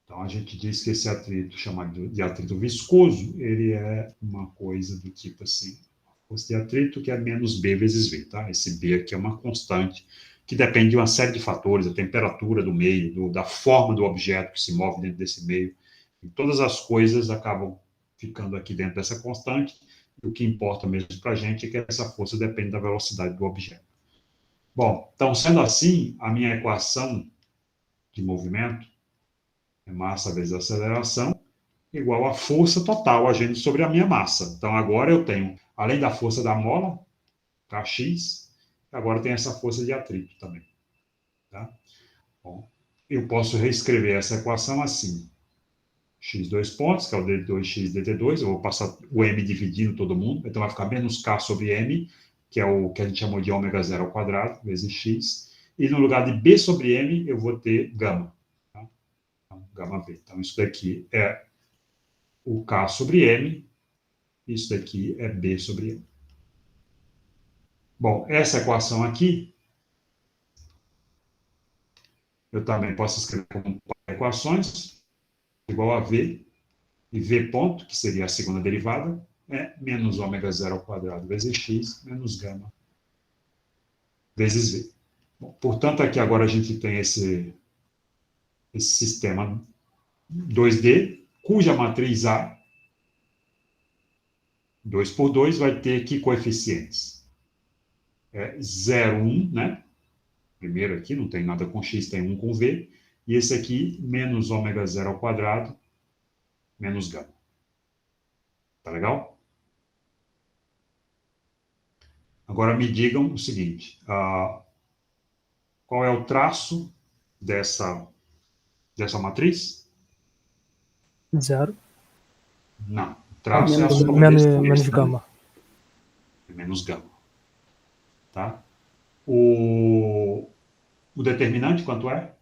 Então, a gente diz que esse atrito, chamado de atrito viscoso, ele é uma coisa do tipo assim, força de atrito que é menos B vezes V, tá? Esse B aqui é uma constante que depende de uma série de fatores, da temperatura do meio, da forma do objeto que se move dentro desse meio. E todas as coisas acabam ficando aqui dentro dessa constante, e o que importa mesmo para a gente é que essa força depende da velocidade do objeto. Bom, então, sendo assim, a minha equação de movimento é massa vezes aceleração, igual a força total agindo sobre a minha massa. Então, agora eu tenho, além da força da mola, Kx, agora tem essa força de atrito também. Tá? Bom, eu posso reescrever essa equação assim. X dois pontos, que é o d2x dt2, eu vou passar o m dividindo todo mundo, então vai ficar menos k sobre m, que é o que a gente chamou de ômega zero ao quadrado, vezes x, e no lugar de b sobre m, eu vou ter gama. Tá? Então, gama b. Então, isso daqui é o k sobre m, isso daqui é b sobre m. Bom, essa equação aqui, eu também posso escrever como equações, igual a v, e v ponto, que seria a segunda derivada, é menos ômega zero ao quadrado vezes x, menos gama vezes v. Bom, portanto, aqui agora a gente tem esse sistema 2D, cuja matriz A, 2 por 2, vai ter que coeficientes? 0, 1, né? Primeiro aqui, não tem nada com x, tem 1 com v. E esse aqui, menos ômega zero ao quadrado, menos gama. Tá legal? Agora me digam o seguinte, qual é o traço dessa matriz? Zero. Não. O traço é a Menos soma gama. desse Menos texto, né? gama. É menos gama. Tá? O determinante, quanto é?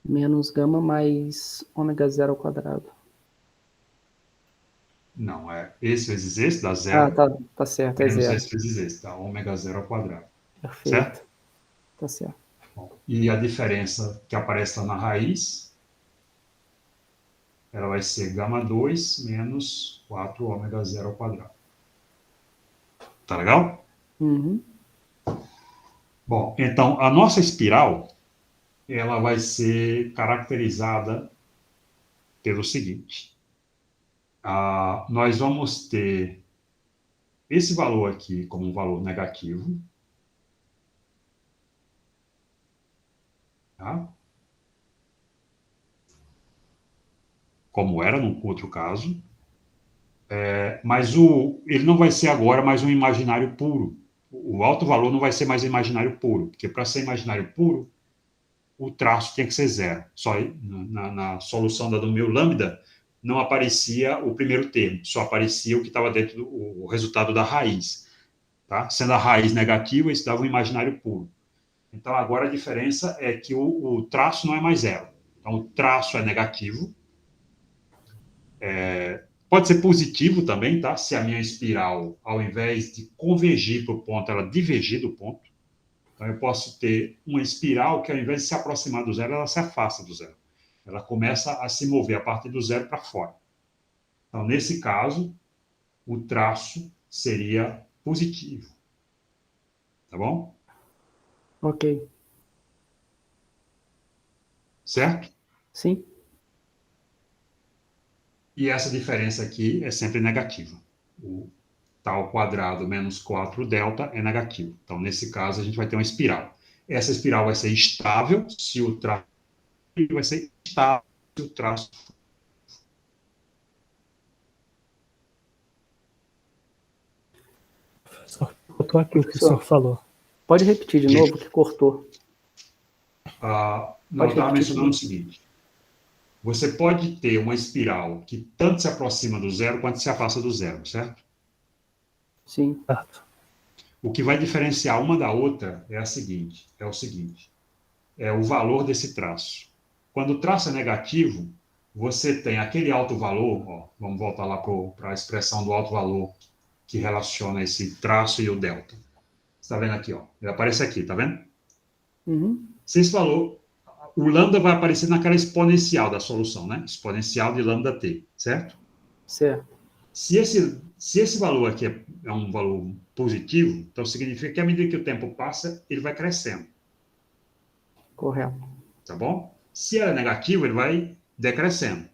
Menos gama mais ômega zero ao quadrado. Não, é esse vezes esse, dá Ah, zero, tá certo, é menos zero. esse vezes esse, dá ômega zero ao quadrado. Certo? Perfeito. Tá certo. E a diferença que aparece lá na raiz, ela vai ser gama 2 menos 4 ômega 0 ao quadrado. Tá legal? Uhum. Bom, então, a nossa espiral, ela vai ser caracterizada pelo seguinte. Nós vamos ter esse valor aqui como um valor negativo. Tá? Como era no outro caso. Mas ele não vai ser agora mais um imaginário puro. O alto valor não vai ser mais imaginário puro, porque para ser imaginário puro, o traço tinha que ser zero. Só na solução do meu lambda, não aparecia o primeiro termo, só aparecia o que estava dentro do resultado da raiz. Tá? Sendo a raiz negativa, isso dava um imaginário puro. Então, agora a diferença é que o traço não é mais zero. Então, o traço é negativo. Pode ser positivo também, tá? Se a minha espiral, ao invés de convergir para o ponto, ela divergir do ponto. Então, eu posso ter uma espiral que, ao invés de se aproximar do zero, ela se afasta do zero. Ela começa a se mover a partir do zero para fora. Então, nesse caso, o traço seria positivo. Tá bom? Ok. Certo? Sim. E essa diferença aqui é sempre negativa. O tal quadrado menos 4 delta é negativo. Então, nesse caso, a gente vai ter uma espiral. Essa espiral vai ser estável se o traço vai ser estável se o traço. Professor, cortou aqui o que o senhor falou. Pode repetir de novo, que cortou. Não, eu estava repetir, mencionando o seguinte. Você pode ter uma espiral que tanto se aproxima do zero quanto se afasta do zero, certo? Sim. Certo. O que vai diferenciar uma da outra é o seguinte, é o valor desse traço. Quando o traço é negativo, você tem aquele alto valor, ó, vamos voltar lá para a expressão do alto valor que relaciona esse traço e o delta. Você está vendo aqui, ó? Ele aparece aqui, tá vendo? Uhum. Se esse valor, o lambda vai aparecer naquela exponencial da solução, né? Exponencial de lambda t, certo? Certo. Se esse valor aqui é um valor positivo, então significa que à medida que o tempo passa, ele vai crescendo. Correto. Tá bom? Se é negativo, ele vai decrescendo.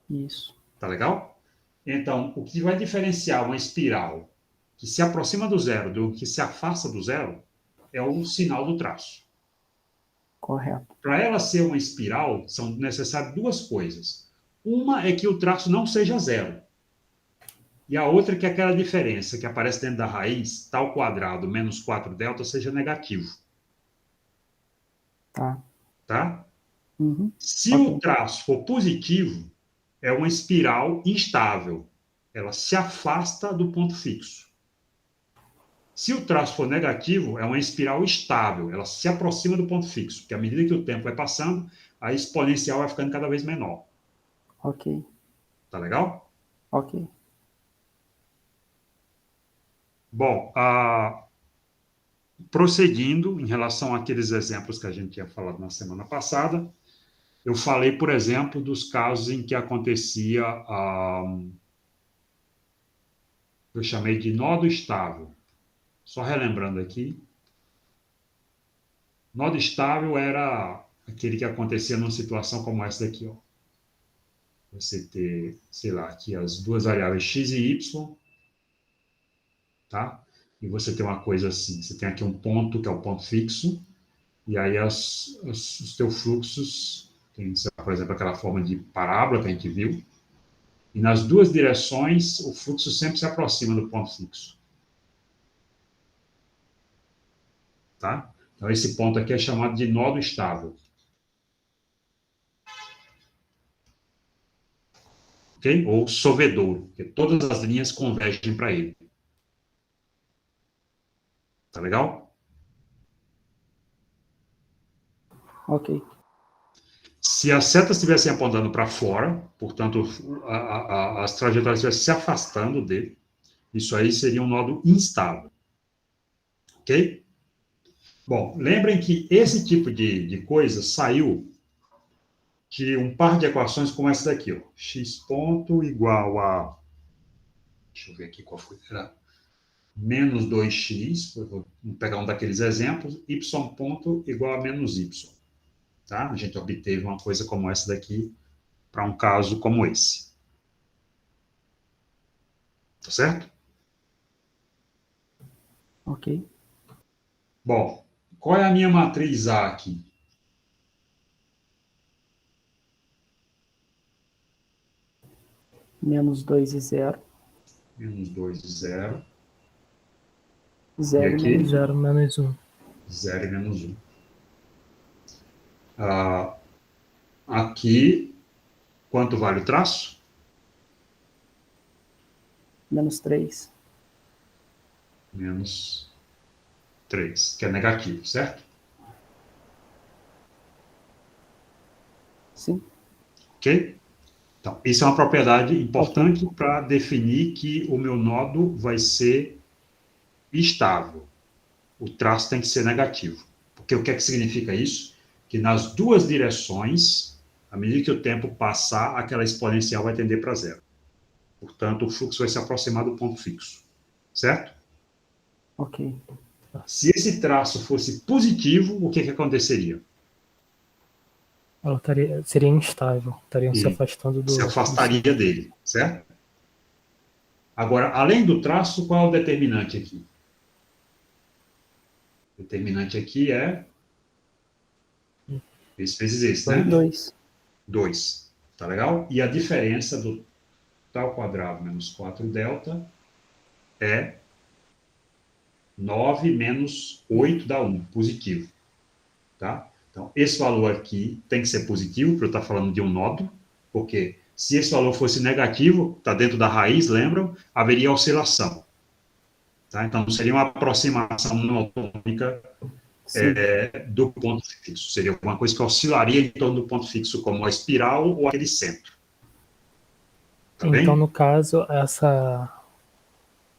Isso. Tá legal? Então, o que vai diferenciar uma espiral que se aproxima do zero do que se afasta do zero é o sinal do traço. Correto. Para ela ser uma espiral, são necessárias duas coisas. Uma é que o traço não seja zero. E a outra é que aquela diferença que aparece dentro da raiz, tal quadrado menos 4 delta, seja negativo. Tá. Tá? Uhum. Se Ok. o traço for positivo, é uma espiral instável. Ela se afasta do ponto fixo. Se o traço for negativo, é uma espiral estável. Ela se aproxima do ponto fixo, porque à medida que o tempo vai passando, a exponencial vai ficando cada vez menor. Ok. Tá legal? Ok. Bom, prosseguindo em relação àqueles exemplos que a gente tinha falado na semana passada, eu falei, por exemplo, dos casos em que acontecia eu chamei de nodo estável. Só relembrando aqui, nodo estável era aquele que acontecia numa situação como essa daqui, ó. Você ter, sei lá, aqui as duas variáveis x e y, tá? E você tem uma coisa assim, você tem aqui um ponto que é o ponto fixo, e aí os teus fluxos, tem, por exemplo, aquela forma de parábola que a gente viu, e nas duas direções o fluxo sempre se aproxima do ponto fixo. Tá? Então, esse ponto aqui é chamado de nodo estável. Ok? Ou sovedouro, porque todas as linhas convergem para ele. Tá legal? Ok. Se as setas estivessem apontando para fora, portanto, as trajetórias estivessem se afastando dele, isso aí seria um nodo instável. Ok? Bom, lembrem que esse tipo de coisa saiu de um par de equações como essa daqui, ó. X ponto igual a... Deixa eu ver aqui qual foi. Era menos 2x, vou pegar um daqueles exemplos, y ponto igual a menos y. Tá? A gente obteve uma coisa como essa daqui para um caso como esse. Tá certo? Ok. Bom, qual é a minha matriz A aqui? Menos 2 e 0. Menos 2 e 0. E 0 e aqui? menos 1. 0 menos 1. 0 e menos 1. Aqui, quanto vale o traço? Menos 3. Menos 3, que é negativo, certo? Sim. Ok? Então, isso é uma propriedade importante para definir que o meu nodo vai ser estável. O traço tem que ser negativo. Porque o que é que significa isso? Que nas duas direções, à medida que o tempo passar, aquela exponencial vai tender para zero. Portanto, o fluxo vai se aproximar do ponto fixo. Certo? Ok. Se esse traço fosse positivo, o que aconteceria? Ela seria instável, estariam se E afastando se do afastaria centro. dele, certo? Agora, além do traço, qual é o determinante aqui? O determinante aqui é esse vezes esse, né? 2. 2. Tá legal? E a diferença do tal ao quadrado menos 4 delta é 9 menos 8 dá 1, positivo. Tá? Então, esse valor aqui tem que ser positivo, para eu estar falando de um nodo, porque se esse valor fosse negativo, está dentro da raiz, lembram? Haveria oscilação. Tá? Então, seria uma aproximação não autônica Sim. do ponto fixo. Seria alguma coisa que oscilaria em torno do ponto fixo, como a espiral ou aquele centro. Tá Então, bem? no caso,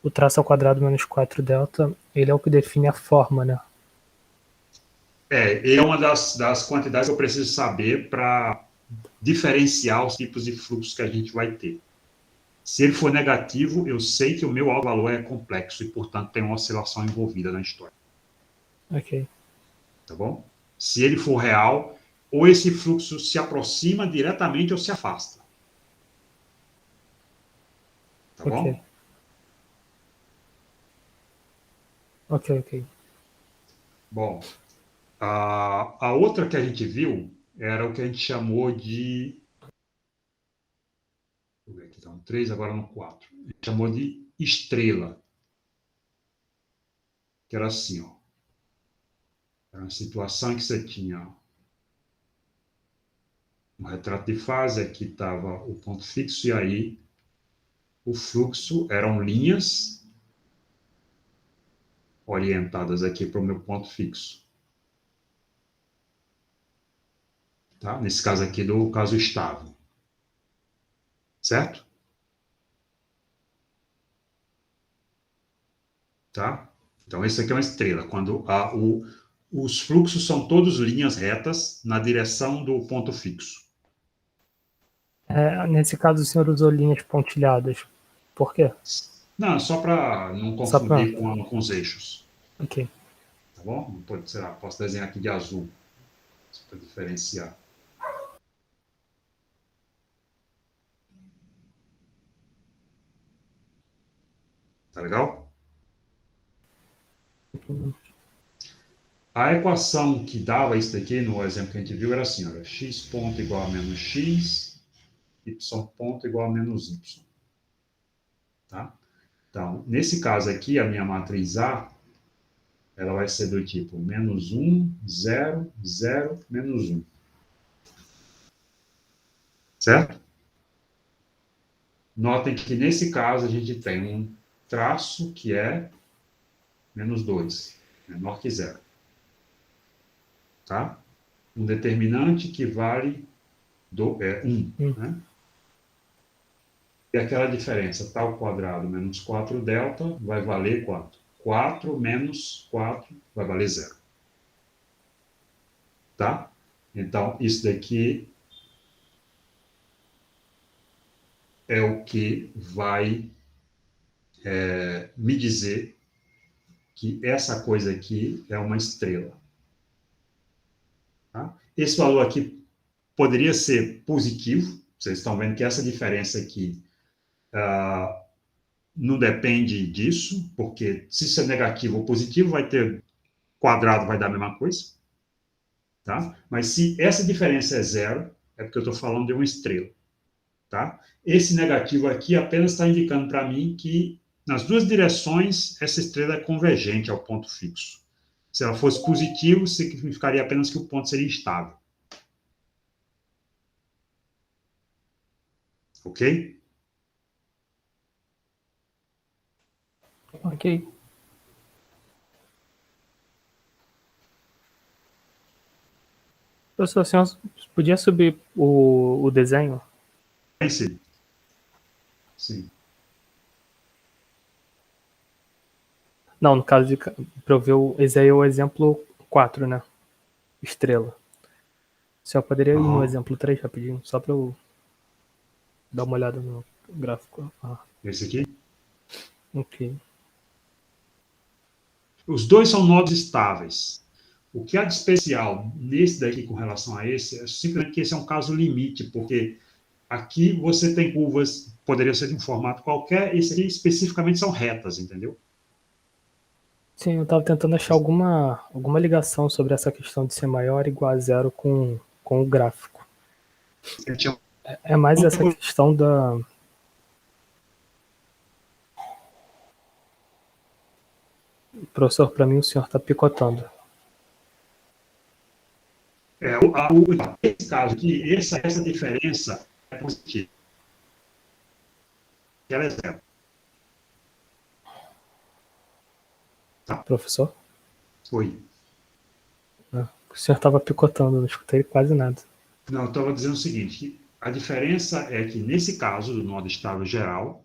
o traço ao quadrado menos 4 delta, ele é o que define a forma, né? É uma das quantidades que eu preciso saber para diferenciar os tipos de fluxos que a gente vai ter. Se ele for negativo, eu sei que o meu alto valor é complexo e, portanto, tem uma oscilação envolvida na história. Ok. Tá bom? Se ele for real, ou esse fluxo se aproxima diretamente ou se afasta. Tá Ok. bom? Ok. Bom, a outra que a gente viu era o que a gente chamou de... Deixa eu ver aqui, tá no 3, agora no 4. A gente chamou de estrela. Que era assim, ó. Era uma situação em que você tinha um retrato de fase, aqui estava o ponto fixo, e aí o fluxo eram linhas orientadas aqui para o meu ponto fixo. Tá? Nesse caso aqui, do caso estável. Certo? Tá? Então, esse aqui é uma estrela. Quando os fluxos são todos linhas retas na direção do ponto fixo. Nesse caso, o senhor usou linhas pontilhadas. Por quê? Não, só para não Só para... confundir com os eixos. Ok. Tá bom? Pode, sei lá, posso desenhar aqui de azul, para diferenciar. Tá legal? A equação que dava isso daqui, no exemplo que a gente viu, era assim, olha, x ponto igual a menos x, y ponto igual a menos y. Tá? Então, nesse caso aqui, a minha matriz A, ela vai ser do tipo menos 1, 0, 0, menos 1. Certo? Notem que nesse caso a gente tem um traço que é menos 2, menor que 0. Tá? Um determinante que vale 1. Né? E aquela diferença, tal tá quadrado menos 4 delta vai valer quanto? 4 menos 4 vai valer 0. tá? Então, isso daqui é o que vai me dizer que essa coisa aqui é uma estrela. Tá? Esse valor aqui poderia ser positivo, vocês estão vendo que essa diferença aqui não depende disso, porque se isso é negativo ou positivo, vai ter quadrado, vai dar a mesma coisa. Tá? Mas se essa diferença é zero, é porque eu estou falando de uma estrela. Tá? Esse negativo aqui apenas está indicando para mim que nas duas direções essa estrela é convergente ao ponto fixo. Se ela fosse positivo, significaria apenas que o ponto seria estável. Ok? Ok. Professor, o senhor podia subir o desenho? Sim. Sim. Não, no caso de para eu ver esse aí é o exemplo 4, né? Estrela. O senhor poderia ir no exemplo 3 rapidinho, só para eu dar uma olhada no gráfico. Esse aqui? Ok. Os dois são nodos estáveis. O que há de especial nesse daqui com relação a esse é simplesmente que esse é um caso limite, porque aqui você tem curvas, poderia ser de um formato qualquer, esse aqui especificamente são retas, entendeu? Sim, eu estava tentando achar alguma ligação sobre essa questão de ser maior ou igual a zero com o gráfico. É mais essa questão da... Professor, para mim o senhor está picotando. Nesse caso aqui, essa diferença é positiva. Ela é zero. Tá? Professor? Oi. O senhor estava picotando, não escutei quase nada. Não, eu estava dizendo o seguinte, que a diferença é que nesse caso do nodo estável geral,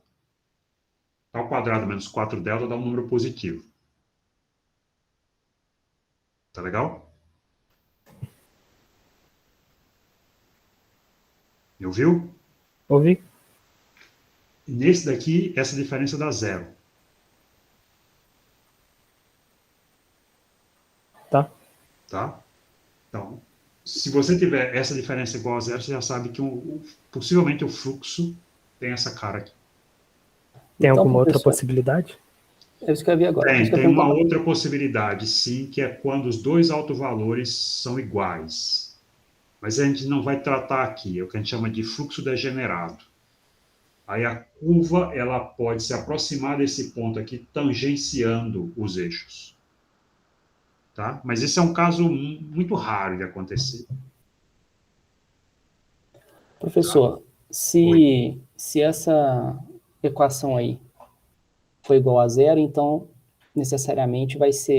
ao quadrado menos 4 delta dá um número positivo. Tá legal? Me ouviu? Ouvi? E nesse daqui, essa diferença dá zero. Tá. Tá? Então, se você tiver essa diferença igual a zero, você já sabe que possivelmente o fluxo tem essa cara aqui. Tem Então, alguma outra professor, possibilidade? é isso que eu vi agora. Isso que eu Tem uma perguntar. outra possibilidade, sim, que é quando os dois autovalores são iguais. Mas a gente não vai tratar aqui, é o que a gente chama de fluxo degenerado. Aí a curva ela pode se aproximar desse ponto aqui, tangenciando os eixos. Tá? Mas esse é um caso muito raro de acontecer. Professor, Oi. se essa equação aí for igual a zero, então necessariamente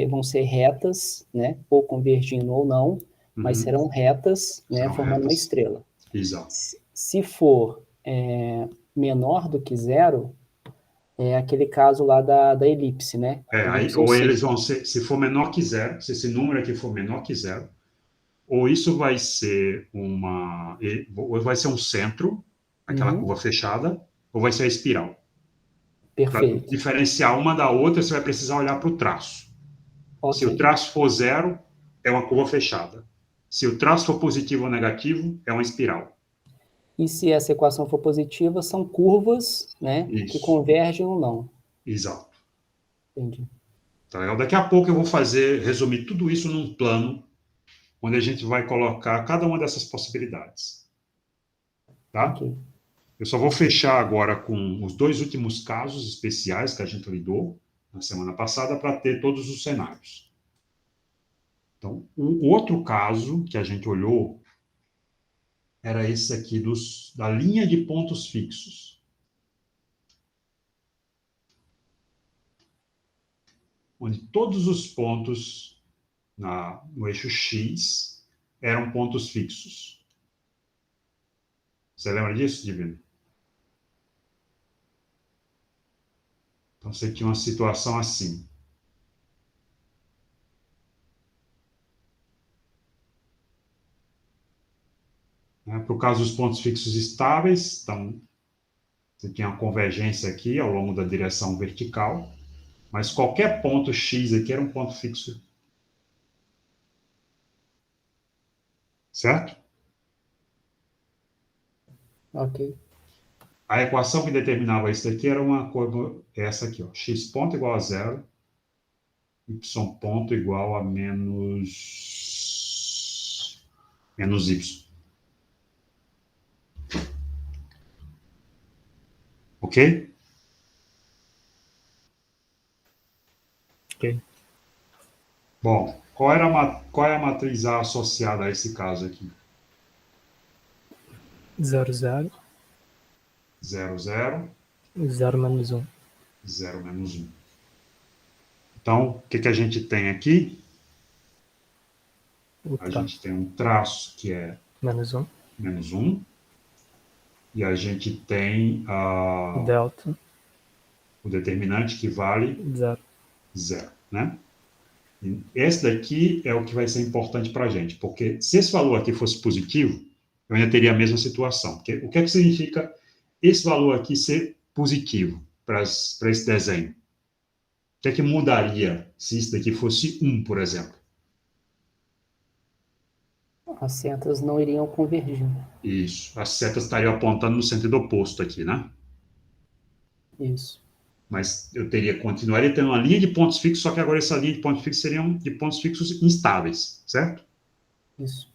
vão ser retas, né? Ou convergindo ou não, mas serão retas, né? Serão Formando uma retas. estrela. Exato. Se for menor do que zero, é aquele caso lá da elipse, né? Vão Aí, ser o ou eles círculo. vão ser, se for menor que zero, se esse número aqui for menor que zero, ou isso vai ser ou vai ser um centro, aquela Uhum, curva fechada, ou vai ser a espiral. Para perfeito. diferenciar uma da outra, você vai precisar olhar para o traço. Se Ok. o traço for zero, é uma curva fechada. Se o traço for positivo ou negativo, é uma espiral. E se essa equação for positiva, são curvas, né? Que Isso, convergem ou não. exato. Entendi. Tá legal? Daqui a pouco eu vou resumir tudo isso num plano, onde a gente vai colocar cada uma dessas possibilidades. Tá? Ok. Eu só vou fechar agora com os dois últimos casos especiais que a gente lidou na semana passada para ter todos os cenários. Então, o outro caso que a gente olhou era esse aqui da linha de pontos fixos. Onde todos os pontos no eixo X eram pontos fixos. Você lembra disso, Divino? Então, você tinha uma situação assim. Para o caso dos pontos fixos estáveis, então, você tem uma convergência aqui ao longo da direção vertical, mas qualquer ponto x aqui era um ponto fixo. Certo? Ok. A equação que determinava isso daqui era essa aqui, ó, x ponto igual a zero, y ponto igual a menos y. Ok? Ok. Bom, qual é a matriz A associada a esse caso aqui? 0, 0. 0, 0, 0 menos 1. 0 menos 1. Então, o que a gente tem aqui? O A traço. gente tem um traço que é Menos 1. menos 1, e a gente tem Delta. o determinante que vale 0. 0, né? E esse daqui é o que vai ser importante para a gente, porque se esse valor aqui fosse positivo, eu ainda teria a mesma situação. Porque o que é que significa esse valor aqui ser positivo para esse desenho? O que é que mudaria se isso daqui fosse 1, por exemplo? As setas não iriam convergir. Isso. As setas estariam apontando no sentido oposto aqui, né? Isso. Mas eu continuaria tendo uma linha de pontos fixos, só que agora essa linha de pontos fixos seriam de pontos fixos instáveis, certo? Isso.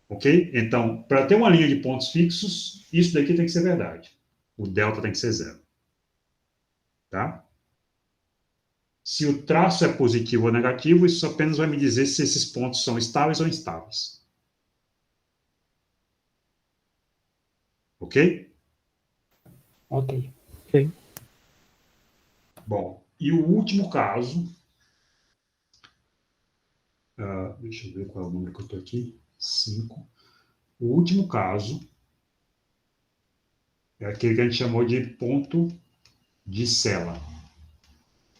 Ok? Então, para ter uma linha de pontos fixos, isso daqui tem que ser verdade. O delta tem que ser 0. Tá? Se o traço é positivo ou negativo, isso apenas vai me dizer se esses pontos são estáveis ou instáveis. Ok? Ok. Ok. Bom, e o último caso. Deixa eu ver qual é o número que eu estou aqui. 5. O último caso é aquele que a gente chamou de ponto de Sela.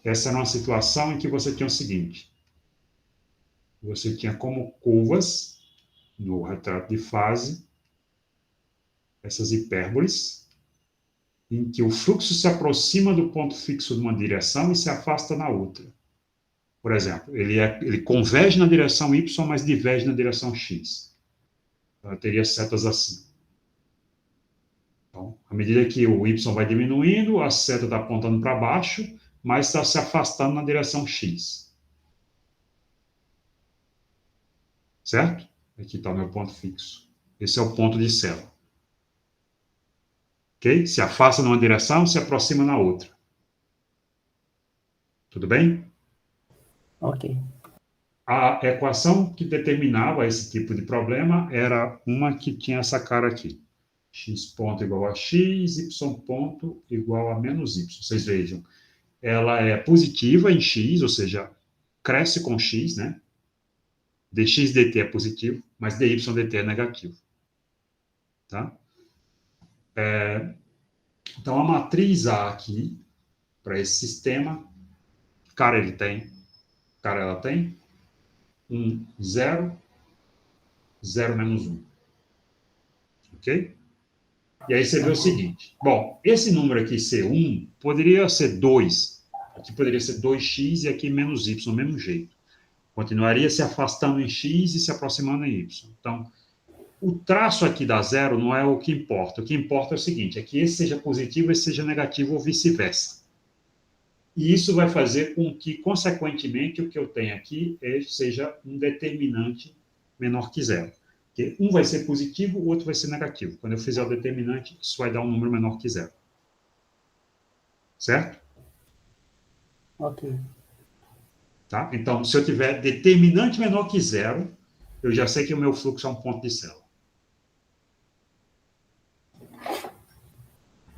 Essa era uma situação em que você tinha o seguinte: você tinha como curvas, no retrato de fase, essas hipérboles, em que o fluxo se aproxima do ponto fixo numa direção e se afasta na outra. Por exemplo, ele converge na direção y, mas diverge na direção x. Então, eu teria setas assim. Então, à medida que o y vai diminuindo, a seta está apontando para baixo, mas está se afastando na direção x. Certo? Aqui está o meu ponto fixo. Esse é o ponto de Sela. Ok? Se afasta numa direção, se aproxima na outra. Tudo bem? Ok. A equação que determinava esse tipo de problema era uma que tinha essa cara aqui. X ponto igual a x, y ponto igual a menos y. Vocês vejam, ela é positiva em x, ou seja, cresce com x, né? dx dt é positivo, mas dy dt é negativo. Tá? Então, a matriz A aqui, para esse sistema, cara, ela tem 1, 0, 0 menos 1. Ok? E aí você vê o seguinte: bom, esse número aqui, C1, poderia ser 2. Aqui poderia ser 2x e aqui menos y, do mesmo jeito. Continuaria se afastando em x e se aproximando em y. Então, o traço aqui da zero não é o que importa. O que importa é o seguinte: é que esse seja positivo, esse seja negativo ou vice-versa. E isso vai fazer com que, consequentemente, o que eu tenho aqui seja um determinante menor que zero. Porque um vai ser positivo, o outro vai ser negativo. Quando eu fizer o determinante, isso vai dar um número menor que zero. Certo? Ok. Tá? Então, se eu tiver determinante menor que zero, eu já sei que o meu fluxo é um ponto de Sela.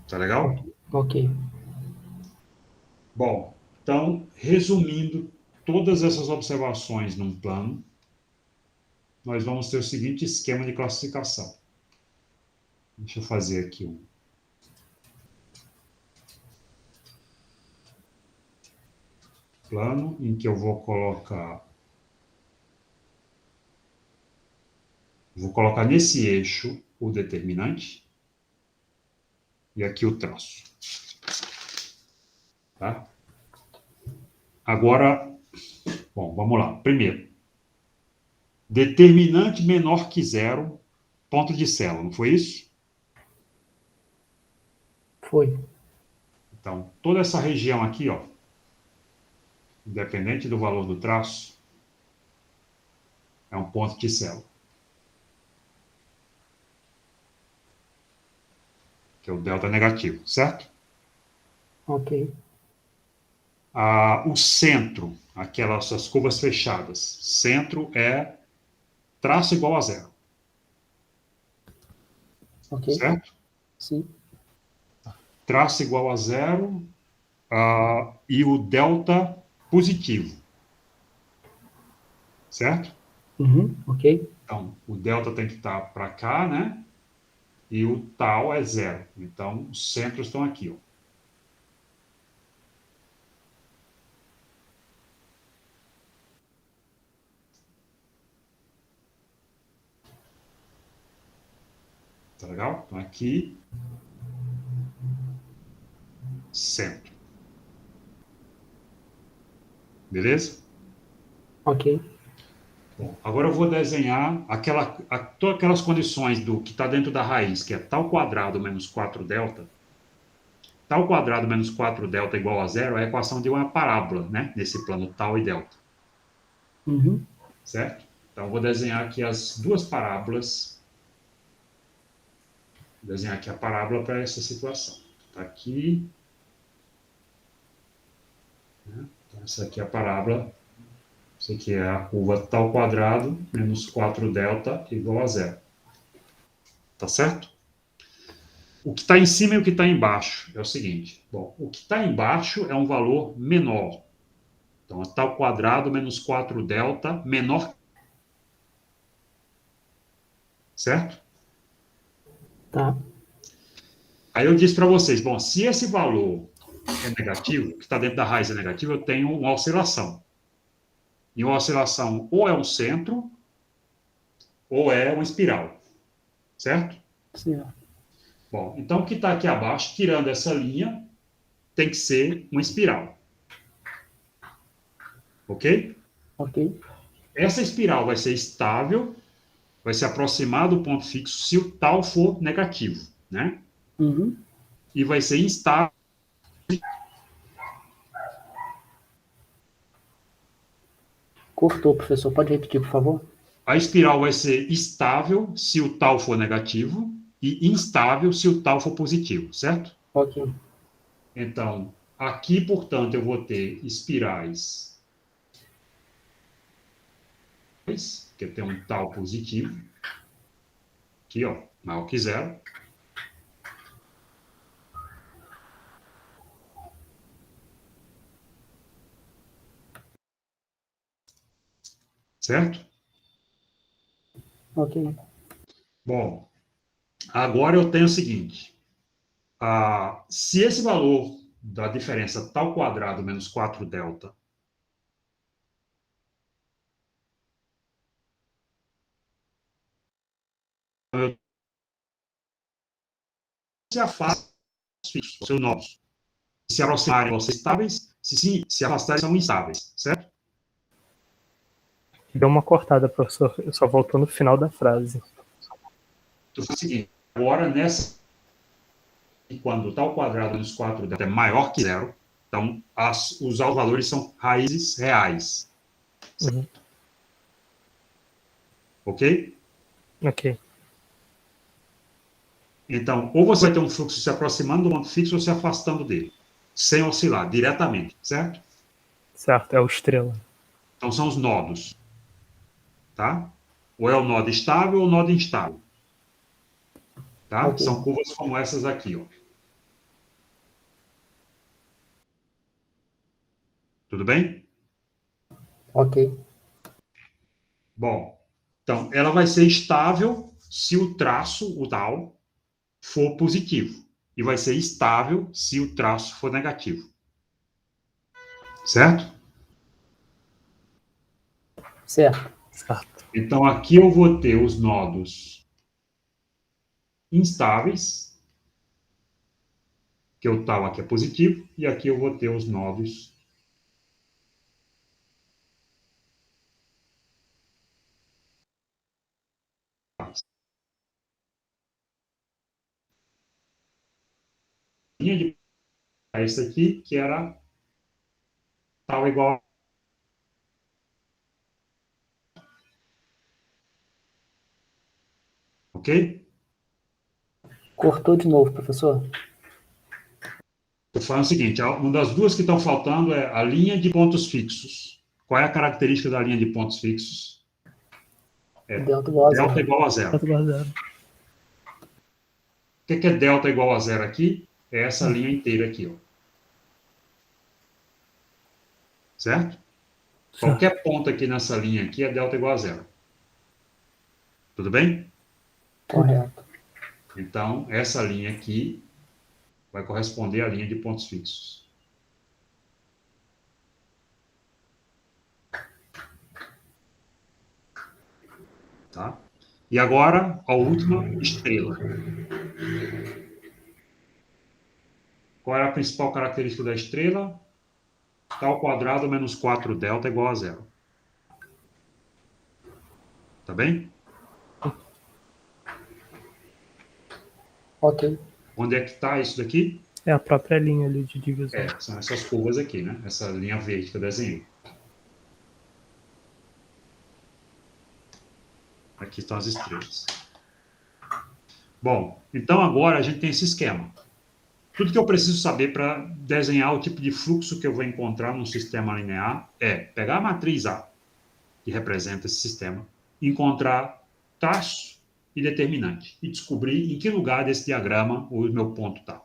Tá legal? Ok. Bom, então, resumindo todas essas observações num plano, nós vamos ter o seguinte esquema de classificação. Deixa eu fazer aqui um plano em que eu vou colocar Vou colocar nesse eixo o determinante e aqui o traço. Tá? Agora, bom, vamos lá. Primeiro, determinante menor que zero, ponto de célula, não foi isso? Foi. Então, toda essa região aqui, ó, independente do valor do traço, é um ponto de célula. Que é o delta negativo, certo? Ok. O centro, aquelas as curvas fechadas, centro é traço igual a zero. Ok. Certo? Sim. Traço igual a zero e o delta positivo. Certo? Uhum. Ok. Então, o delta tem que estar para cá, né? E o tal é zero. Então, os centros estão aqui, ó. Tá legal? Então, aqui, centro. Beleza? Ok. Bom, agora eu vou desenhar todas aquelas condições do que está dentro da raiz, que é tal quadrado menos 4 delta. Tal quadrado menos 4 delta igual a zero é a equação de uma parábola, né? Nesse plano tal e delta. Uhum. Certo? Então, eu vou desenhar aqui as duas parábolas. Vou desenhar aqui a parábola para essa situação. Está aqui. Né? Então, essa aqui é a parábola. Isso aqui é a curva tal quadrado menos 4 delta igual a zero. Tá certo? O que está em cima e o que está embaixo é o seguinte. Bom, o que está embaixo é um valor menor. Então, é tal quadrado menos 4 delta menor. Certo? Tá. Aí eu disse para vocês, bom, se esse valor é negativo, que está dentro da raiz é negativo, eu tenho uma oscilação. E uma oscilação ou é um centro, ou é uma espiral. Certo? Certo. Bom, então o que está aqui abaixo, tirando essa linha, tem que ser uma espiral. Ok? Ok. Essa espiral vai ser estável, vai se aproximar do ponto fixo se o tal for negativo, né? Uhum. E vai ser instável. Cortou, professor. Pode repetir, por favor? A espiral vai ser estável se o tal for negativo e instável se o tal for positivo, certo? Ok. Então, aqui, portanto, eu vou ter espirais, que tem um tal positivo, aqui, ó, maior que zero. Certo? Ok. Bom, agora eu tenho o seguinte. Se esse valor da diferença tal quadrado menos 4 delta se afasta dos fixos, seus novos. Se aproximarem, vão ser estáveis. Se afastarem, são instáveis, certo? Deu uma cortada, professor. Eu só voltou no final da frase. Então, é o seguinte, agora, quando tal quadrado menos 4 delta é maior que zero, então os valores são raízes reais. Uhum. Ok? Ok. Então, ou você vai ter um fluxo se aproximando do ponto fixo ou se afastando dele, sem oscilar diretamente, certo? Certo, é o estrela. Então, são os nodos. Tá? Ou é o nó estável ou o nó instável. Tá? Ok. São curvas como essas aqui. Ó. Tudo bem? Ok. Bom, então, ela vai ser estável se o traço, o tal, for positivo. E vai ser estável se o traço for negativo. Certo? Certo. Certo. Então, aqui eu vou ter os nodos instáveis, que o tal aqui é positivo, e aqui eu vou ter os nodos instáveis. Linha de essa aqui, que era tal igual. Ok? Cortou de novo, professor. Estou falando o seguinte, uma das duas que estão faltando é a linha de pontos fixos. Qual é a característica da linha de pontos fixos? É Delta igual a delta zero. igual a zero. Delta igual a zero. O que é delta igual a zero aqui? É essa linha inteira aqui, ó. Certo? Qualquer ponto aqui nessa linha aqui é delta igual a zero. Tudo bem? Correto. Então, essa linha aqui vai corresponder à linha de pontos fixos. Tá? E agora, a última estrela. Qual é a principal característica da estrela? Tá ao quadrado menos 4 delta igual a zero. Tá bem? Ok. Onde é que está isso daqui? É a própria linha ali de divisão. São essas curvas aqui, né? Essa linha verde que eu desenhei. Aqui estão as estrelas. Bom, então agora a gente tem esse esquema. Tudo que eu preciso saber para desenhar o tipo de fluxo que eu vou encontrar num sistema linear é pegar a matriz A, que representa esse sistema, encontrar traço e determinante, e descobrir em que lugar desse diagrama o meu ponto está.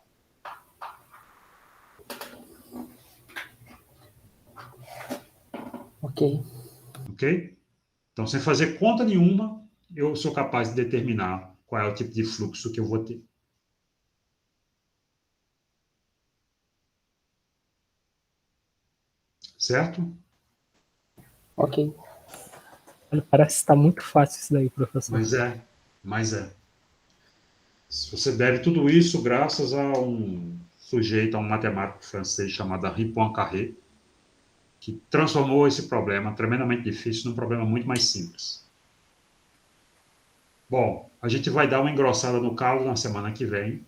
Ok. Ok? Então, sem fazer conta nenhuma, eu sou capaz de determinar qual é o tipo de fluxo que eu vou ter. Certo? Ok. Olha, parece que está muito fácil isso daí, professor. Mas é. Você deve tudo isso graças a um sujeito, a um matemático francês chamado Henri Poincaré, que transformou esse problema tremendamente difícil num problema muito mais simples. Bom, a gente vai dar uma engrossada no caldo na semana que vem,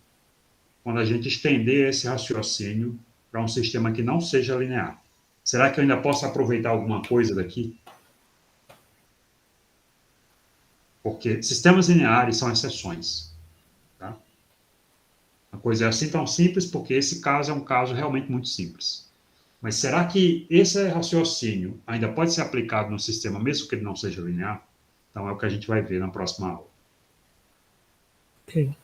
quando a gente estender esse raciocínio para um sistema que não seja linear. Será que eu ainda posso aproveitar alguma coisa daqui? Porque sistemas lineares são exceções. Tá? A coisa é assim tão simples porque esse caso é um caso realmente muito simples. Mas será que esse raciocínio ainda pode ser aplicado no sistema, mesmo que ele não seja linear? Então é o que a gente vai ver na próxima aula. Ok.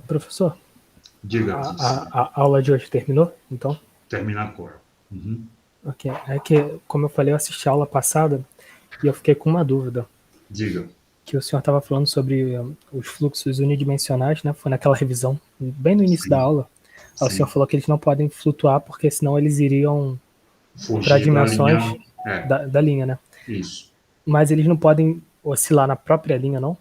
Professor, Diga, a aula de hoje terminou, então? termina a cor. Uhum. Ok. É que, como eu falei, eu assisti a aula passada e eu fiquei com uma dúvida. Diga. Que o senhor estava falando sobre os fluxos unidimensionais, né? Foi naquela revisão, bem no início da Sim. aula. Aí o senhor falou que eles não podem flutuar porque senão eles iriam para Fugir da dimensões linha. da linha, né? Isso. Mas eles não podem oscilar na própria linha, não?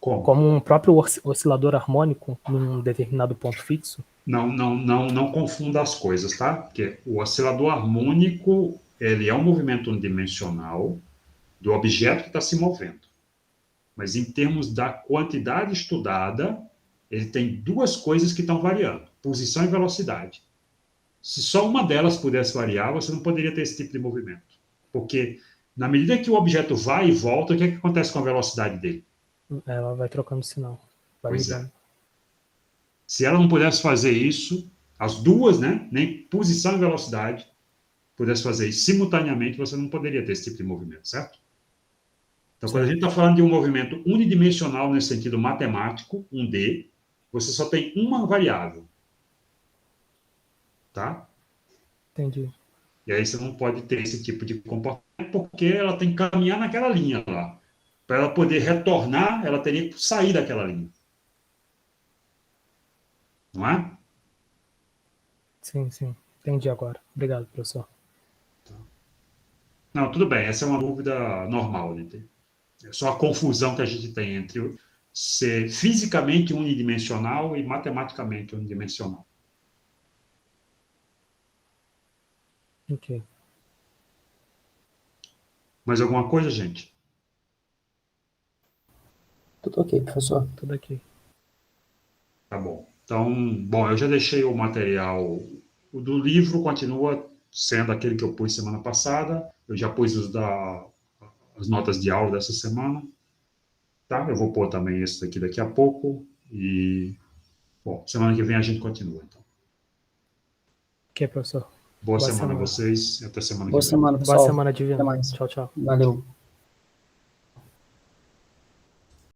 Como? Como um próprio oscilador harmônico num determinado ponto fixo? Não confunda as coisas, tá? Porque o oscilador harmônico, ele é um movimento unidimensional do objeto que está se movendo. Mas em termos da quantidade estudada, ele tem duas coisas que estão variando: posição e velocidade. Se só uma delas pudesse variar, você não poderia ter esse tipo de movimento. Porque, na medida que o objeto vai e volta, o que, é que acontece com a velocidade dele? Ela vai trocando sinal, vai Pois mudando. é. Se ela não pudesse fazer isso, as duas, né, nem posição e velocidade, pudesse fazer isso simultaneamente, você não poderia ter esse tipo de movimento, certo? Então, quando a gente está falando de um movimento unidimensional nesse sentido matemático, um D, você só tem uma variável, tá? Entendi. E aí você não pode ter esse tipo de comportamento porque ela tem que caminhar naquela linha lá. Para ela poder retornar, ela teria que sair daquela linha. Não é? Sim, sim. Entendi agora. Obrigado, professor. Não, tudo bem, essa é uma dúvida normal de ter. É só a confusão que a gente tem entre ser fisicamente unidimensional e matematicamente unidimensional. Ok. Mais alguma coisa, gente? Tudo ok, professor. Tudo aqui. Tá bom. Então, bom, eu já deixei o material. O do livro continua sendo aquele que eu pus semana passada. Eu já pus as notas de aula dessa semana. Tá? Eu vou pôr também esse daqui daqui a pouco. E, bom, semana que vem a gente continua, então. Ok, professor. Boa Boa semana a semana. vocês e até semana Boa que vem. semana, Boa pessoal. semana, Até Divino. mais. Tchau, tchau. Valeu.